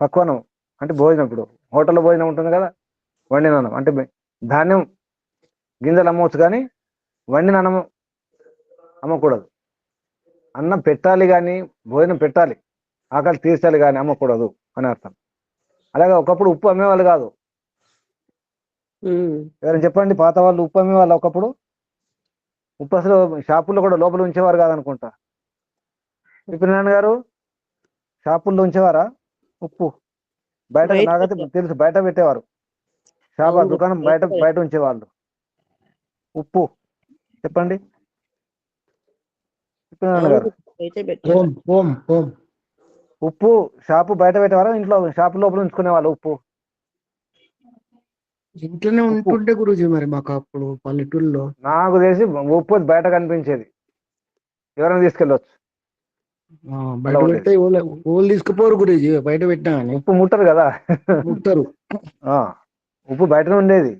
పక్వనం అంటే భోజనం. ఇప్పుడు హోటల్లో భోజనం ఉంటుంది కదా, వండిన అన్నం అంటే ధాన్యం గింజలు అమ్మవచ్చు, కానీ వండిన అన్నం అమ్మకూడదు. అన్నం పెట్టాలి కానీ, భోజనం పెట్టాలి, ఆకలి తీర్చాలి కానీ అమ్మకూడదు అని అర్థం. అలాగే ఒకప్పుడు ఉప్పు అమ్మేవాళ్ళు కాదు. ఎవరైనా చెప్పండి, పాత వాళ్ళు ఉప్పు అమ్మేవాళ్ళు ఒకప్పుడు? ఉప్పు అసలు షాపుల్లో కూడా లోపల ఉంచేవారు కాదనుకుంటా. ఇప్పుడు నాన్నగారు షాపుల్లో ఉంచేవారా ఉప్పు? బయట, నాకైతే తెలుసు బయట పెట్టేవారు. షాప్ దుకాణం బయట ఉంచేవాళ్ళు ఉప్పు. చెప్పండి ఇప్పుడు నాన్నగారు, ఉప్పు షాపు బయట పెట్టేవారా, ఇంట్లో షాపు లోపల ఉంచుకునే వాళ్ళు ఉప్పు? ఇంట్లోనే ఉంటుంటే గురూజీ, మరి మాకు అప్పుడు పల్లెటూరులో నాకు తెలిసి ఉప్పు బయట కనిపించేది, ఎవరైనా తీసుకెళ్ళొచ్చు. బయట పెడితే ఓళ్ళు తీసుకుపోరు గురూజీ, బయట పెట్టినా ఉప్పు ముట్టరు కదా, ముట్టరు. ఉప్పు బయటనే ఉండేది.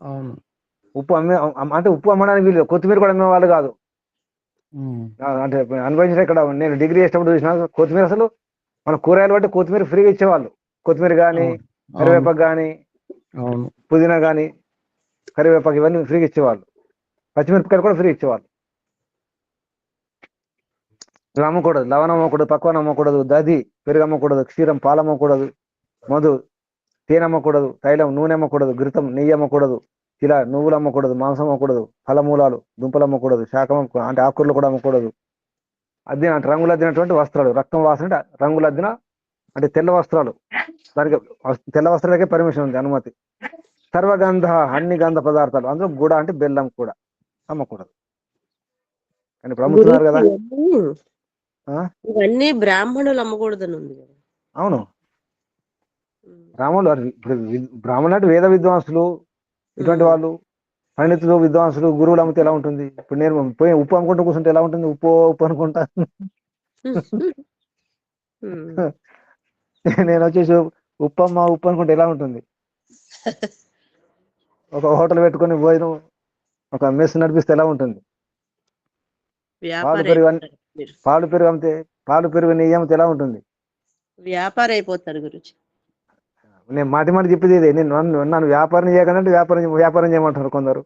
అవును, ఉప్పు అంటే ఉప్పు అమ్మడానికి వీళ్ళు, కొత్తిమీర కూడా అమ్మేవాళ్ళు కాదు. అంటే అనుభవించిన, ఇక్కడ నేను డిగ్రీ చేసేటప్పుడు చూసిన కొత్తిమీర, అసలు మన కూరగాయలు బట్టి కొత్తిమీర ఫ్రీగా ఇచ్చేవాళ్ళు. కొత్తిమీర కానీ, కరివేపాకు కానీ, పుదీనా కానీ, కరివేపాకు ఇవన్నీ ఫ్రీగా ఇచ్చేవాళ్ళు. పచ్చిమిరపకాయలు కూడా ఫ్రీ ఇచ్చేవాళ్ళు. ఇవి అమ్మకూడదు. లవణం అమ్మకూడదు, పక్వానం అమ్మకూడదు, దధి పెరుగు అమ్మకూడదు, క్షీరం పాలు అమ్మకూడదు, మధు తేనె అమ్మకూడదు, తైలం నూనె అమ్మకూడదు, ఘృతం నెయ్యి అమ్మకూడదు, ఇలా నువ్వులు అమ్మకూడదు, మాంసం అమ్మకూడదు, ఫలమూలాలు దుంపలు అమ్మకూడదు, శాఖం అంటే ఆకుకూరలు కూడా అమ్మకూడదు, అద్దిన అంటే రంగులు అద్దినటువంటి వస్త్రాలు, రక్తం వాసన అంటే రంగులు అద్దిన అంటే తెల్ల వస్త్రాలు, దానికి తెల్ల వస్త్రాలకే పర్మిషన్ ఉంది, అనుమతి. సర్వగంధ అన్ని గంధ పదార్థాలు, అందులో గుడ అంటే బెల్లం కూడా అమ్మకూడదు. కానీ ఇప్పుడు అమ్ముతున్నారు గురుజీ కదా. ఆ? ఇవన్నీ బ్రాహ్మణులు అమ్మకూడదని ఉంది కదా. అవును, బ్రాహ్మణులు ఇప్పుడు బ్రాహ్మణులు అంటే వేద విద్వాంసులు, ఇటువంటి వాళ్ళు పండితులు, విద్వాంసులు, గురువులు అమ్మితే ఎలా ఉంటుంది? ఇప్పుడు నేను పోయి ఉప్పు అమ్ముకుంటూ కూర్చుంటే ఎలా ఉంటుంది? ఉప్పు ఉప్పు అనుకుంటా. నేను వచ్చేసి ఉప్పు అమ్మ ఉప్పు అనుకుంటే ఎలా ఉంటుంది? ఒక హోటల్ పెట్టుకొని భోజనం, ఒక మెస్ నడిపిస్తే ఎలా ఉంటుంది? పాలు పెరుగు పాలు పెరుగు అమ్మితే, పాలు పెరుగు నెయ్యి అమ్మితే ఎలా ఉంటుంది? వ్యాపారం అయిపోతారు గురుజీ. నేను మాటి మాట చెప్పేది ఇదే. నేను నన్ను వ్యాపారం చేయకంటే వ్యాపారం చేయమంటారు కొందరు.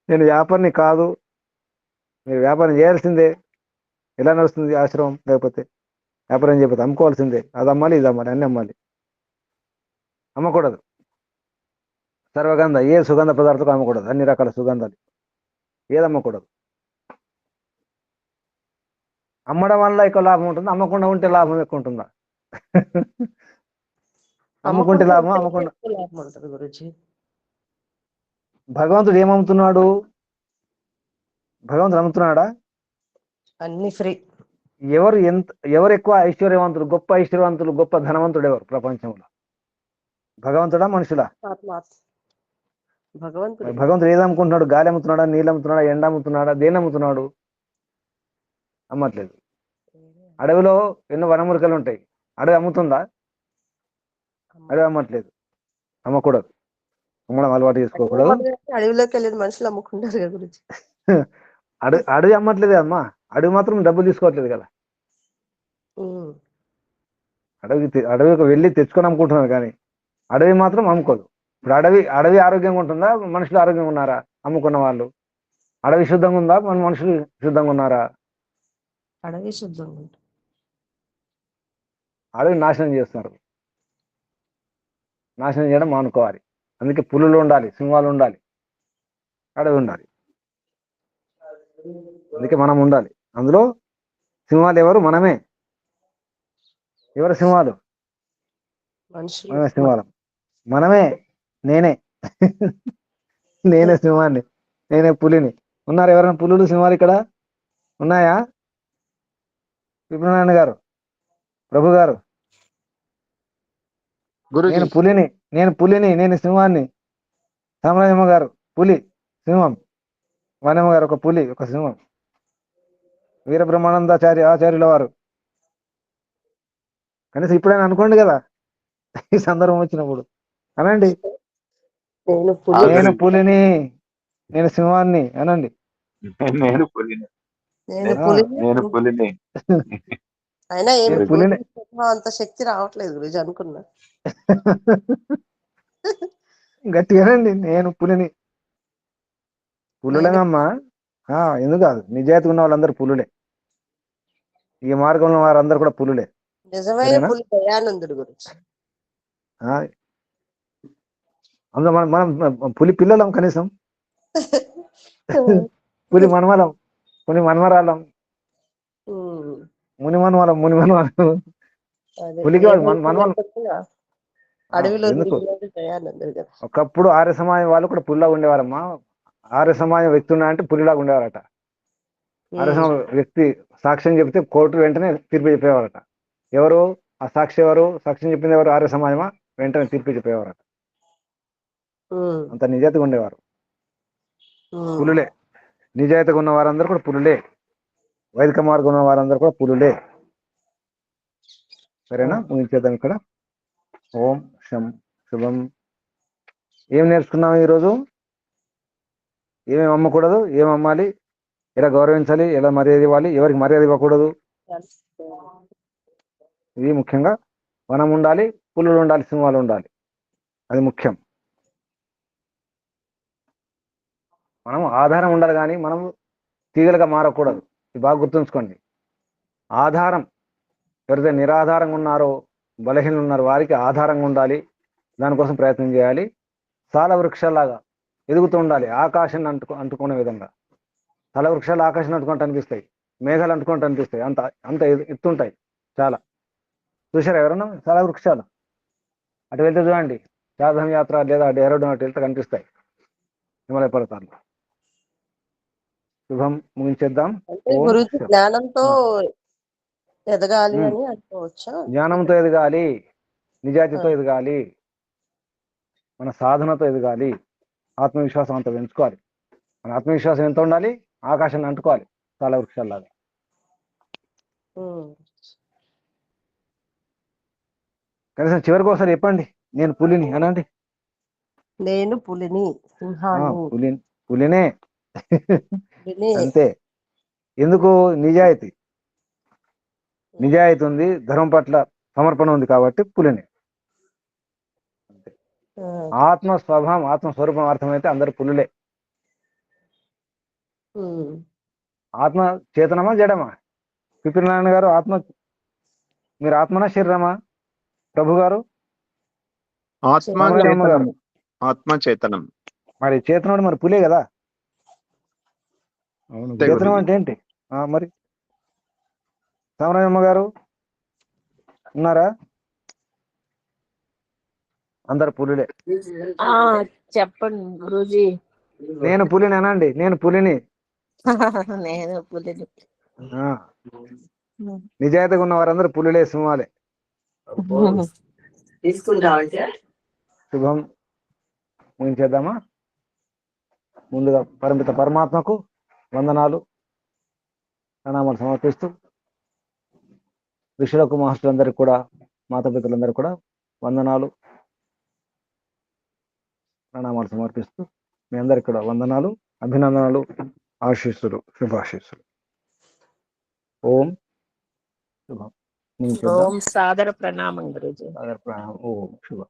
నేను వ్యాపారిని కాదు, మీరు వ్యాపారం చేయాల్సిందే. ఎలా నడుస్తుంది ఆశ్రమం? లేకపోతే వ్యాపారం చేయకపోతే అమ్ముకోవాల్సిందే. అది అమ్మాలి, ఇది అమ్మాలి, అన్ని అమ్మాలి. అమ్మకూడదు. సర్వగంధ ఏ సుగంధ పదార్థాలు అమ్మకూడదు, అన్ని రకాల సుగంధాలు ఏది అమ్మకూడదు. అమ్మడం వల్ల ఎక్కువ లాభం ఉంటుంది, అమ్మకుండా ఉంటే లాభం ఎక్కువ ఉంటుందా? అమ్ముకుంటే లాభం, అమ్మకుండా. లాభం ఉంటుంది గురుజీ. భగవంతుడు ఏమమ్ముతున్నాడు? భగవంతుడు అమ్ముతున్నాడా? అన్ని ఫ్రీ. ఎవరు ఎక్కువ ఐశ్వర్యవంతులు, గొప్ప ఐశ్వర్యవంతులు, గొప్ప ధనవంతుడు ఎవరు ప్రపంచంలో? భగవంతుడా, మనుషులా? భగవంతుడు. భగవంతుడు ఏది అమ్ముకుంటున్నాడు? గాలి అమ్ముతున్నాడా, నీళ్ళు అమ్ముతున్నాడా, ఎండ అమ్ముతున్నాడా, దేని అమ్ముతున్నాడు? అమ్మట్లేదు. అడవిలో ఎన్నో వనమూలికలు ఉంటాయి, అడవి అమ్ముతుందా? అడవి అమ్మట్లేదు, అమ్మకూడదు. అమ్మడం అలవాటు చేసుకోకూడదు. అడవిలోకి వెళ్ళిన మనుషులు అమ్ముకుంటారు కదా గురించి. అడవి అమ్మట్లేదు అమ్మా, అడవి మాత్రం డబ్బులు తీసుకోవట్లేదు కదా. అడవికి వెళ్ళి తెచ్చుకొని అమ్ముకుంటున్నారు, కానీ అడవి మాత్రం అమ్ముకోదు. ఇప్పుడు అడవి ఆరోగ్యంగా ఉంటుందా? మనుషులు ఆరోగ్యంగా ఉన్నారా? అమ్ముకున్న వాళ్ళు. అడవి శుద్ధంగా ఉందా? మన మనుషులు శుద్ధంగా ఉన్నారా? అడవి శుద్ధంగా ఉంటుంది. అడవి నాశనం చేస్తున్నారు. నాశనం చేయడం మానుకోవాలి. అందుకే పులులు ఉండాలి, సింహాలు ఉండాలి, అడవి ఉండాలి. అందుకే మనం ఉండాలి. అందులో సింహాలు ఎవరు? మనమే. ఎవరు సింహాలు? మనమే సింహాలం. మనమే. నేనే నేనే సింహాన్ని, నేనే పులిని. ఉన్నారు ఎవరైనా పులులు, సింహాలు ఇక్కడ ఉన్నాయా? విప్రనారాయణ గారు, ప్రభు గారు. నేను పులిని, నేను సింహాన్ని. సామ్రాజ్యమ్మ గారు పులి, సింహం. వాణమ్మ గారు ఒక పులి, ఒక సింహం. ఆచార్యుల వారు. కనీసం ఇప్పుడైనా అనుకోండి కదా, ఈ సందర్భం వచ్చినప్పుడు అనండి, నేను పులిని, నేను సింహాన్ని అనండి. నేను పులిని. అయినా పులిని. అంత శక్తి రావట్లేదు గురించి అనుకున్నా. గట్టిగానండి, నేను పులిని. పులులేనమ్మా, ఎందుకు కాదు? నిజాయితీ ఉన్న వాళ్ళందరూ పులులే. ఈ మార్గంలో వారందరూ కూడా పులులే. నిజమైన పులి దయానందుడు గురించి. అందులో మనం పులి పిల్లలం, కనీసం పులి మనమలం, పులి మనమరాలం, ముని మనమలం. పులికి మనమలం. ఎందుకు? ఒకప్పుడు ఆర్య సమాజం వాళ్ళు కూడా పులిలాగా ఉండేవారమ్మా. ఆర్య సమాజం వ్యక్తి ఉన్నా అంటే పులిలాగా ఉండేవారట. ఆర్య సమాజం వ్యక్తి సాక్ష్యం చెప్తే కోర్టు వెంటనే తీర్పు చెప్పేవారట. ఎవరు ఆ సాక్షి? ఎవరు సాక్ష్యం చెప్పింది? ఎవరు? ఆర్య సమాజమా? వెంటనే తీర్పు చెప్పేవారట. అంత నిజాయితీగా ఉండేవారు. పులులే. నిజాయితీగా ఉన్న వారందరూ కూడా పులులే. వైదిక మార్గం ఉన్న వారందరూ కూడా పులులే. సరేనా? ముగించేద్దాం ఇక్కడ. ఓం శం శుభం. ఏం నేర్చుకున్నాం ఈరోజు? ఏమేమి అమ్మకూడదు, ఏం అమ్మాలి, ఎలా గౌరవించాలి, ఎలా మర్యాద ఇవ్వాలి, ఎవరికి మర్యాద ఇవ్వకూడదు, ఇది ముఖ్యంగా. వనం ఉండాలి, పులులు ఉండాలి, సింహాలు ఉండాలి, అది ముఖ్యం. మనం ఆధారం ఉండాలి, కానీ మనం తీగలుగా మారకూడదు. ఇది బాగా గుర్తుంచుకోండి. ఆధారం ఎవరైతే నిరాధారంగా ఉన్నారో, బలహీనలు ఉన్నారో, వారికి ఆధారంగా ఉండాలి. దానికోసం ప్రయత్నం చేయాలి. సాల వృక్షాలాగా ఎదుగుతూ ఉండాలి, ఆకాశాన్ని అంటుకునే విధంగా. సాల వృక్షాలు ఆకాశాన్ని అంటుకుంటూ అనిపిస్తాయి, మేఘాలు అంటుకుంటూ అనిపిస్తాయి, అంత అంత ఎత్తుంటాయి చాలా. చూసారా ఎవరన్నా చాలా వృక్షాలు? అటు వెళ్తే చూడండి, చార్ధామ్ యాత్ర లేదా డెహ్రాడూన్ అటు వెళ్తే కనిపిస్తాయి హిమాలయ పర్వతాల్లో. శుభం, ముగించేద్దాం. అంటే ఓం గురుజీ శుభం. జ్ఞానంతో ఎదగాలి ఉమ్. అని అనుకోవచ్చా? జ్ఞానంతో ఎదగాలి, నిజాయితీతో ఆ. ఎదగాలి, మన సాధనతో ఎదగాలి, ఆత్మవిశ్వాసం అంతా పెంచుకోవాలి. మన ఆత్మవిశ్వాసం ఎంత ఉండాలి? ఆకాశాన్ని అంటుకోవాలి చాలా వృక్షాల్లాగా. ఉమ్. కనీసం చివరికి ఒకసారి చెప్పండి, నేను పులిని అనండి. నేను పులిని, సింహాన్ని. పులినే. పులిని. అంతే. ఎందుకు? నిజాయితీ ఉంది, ధర్మం పట్ల సమర్పణ ఉంది కాబట్టి పులినే. ఆ. ఆత్మ స్వభావం, ఆత్మస్వరూపం అర్థమైతే అందరు పులులే. ఉమ్. ఆత్మ చేతనమా జడమా? పిపినారాయణ గారు, మీరు ఆత్మనా శరీరమా? ప్రభు గారు, రామరాయణమ్మ గారు, ఆత్మ చేతనం. మరి చేతనుడు మరి పులే కదా. అంతే చేతనం గురూజీ. అంటే ఏంటి? మరి రామరాయణమ్మ గారు ఉన్నారా? అందరు పులులే. చెప్పండి గురూజీ. నేను పులిని అనండి, నేను పులిని. నేను పులిని. నిజాయితీగా ఉన్న వారందరూ పులులే, సింహాలే. తీసుకుంటామంటే శుభం, ముగించేద్దామా? ముందుగా పరమిత పరమాత్మకు వందనాలు, ప్రణామాలు సమర్పిస్తూ, ఋషులకు మహర్షులందరికీ కూడా, మాతాపితలందరికీ కూడా వందనాలు, ప్రణామాలు సమర్పిస్తూ, మీ అందరికి కూడా వందనాలు, అభినందనలు, ఆశీస్సులు, శుభాశీస్సులు. ఓం శుభం. ఓం సాదర ప్రణామం గురూజీ. ఓం శుభం.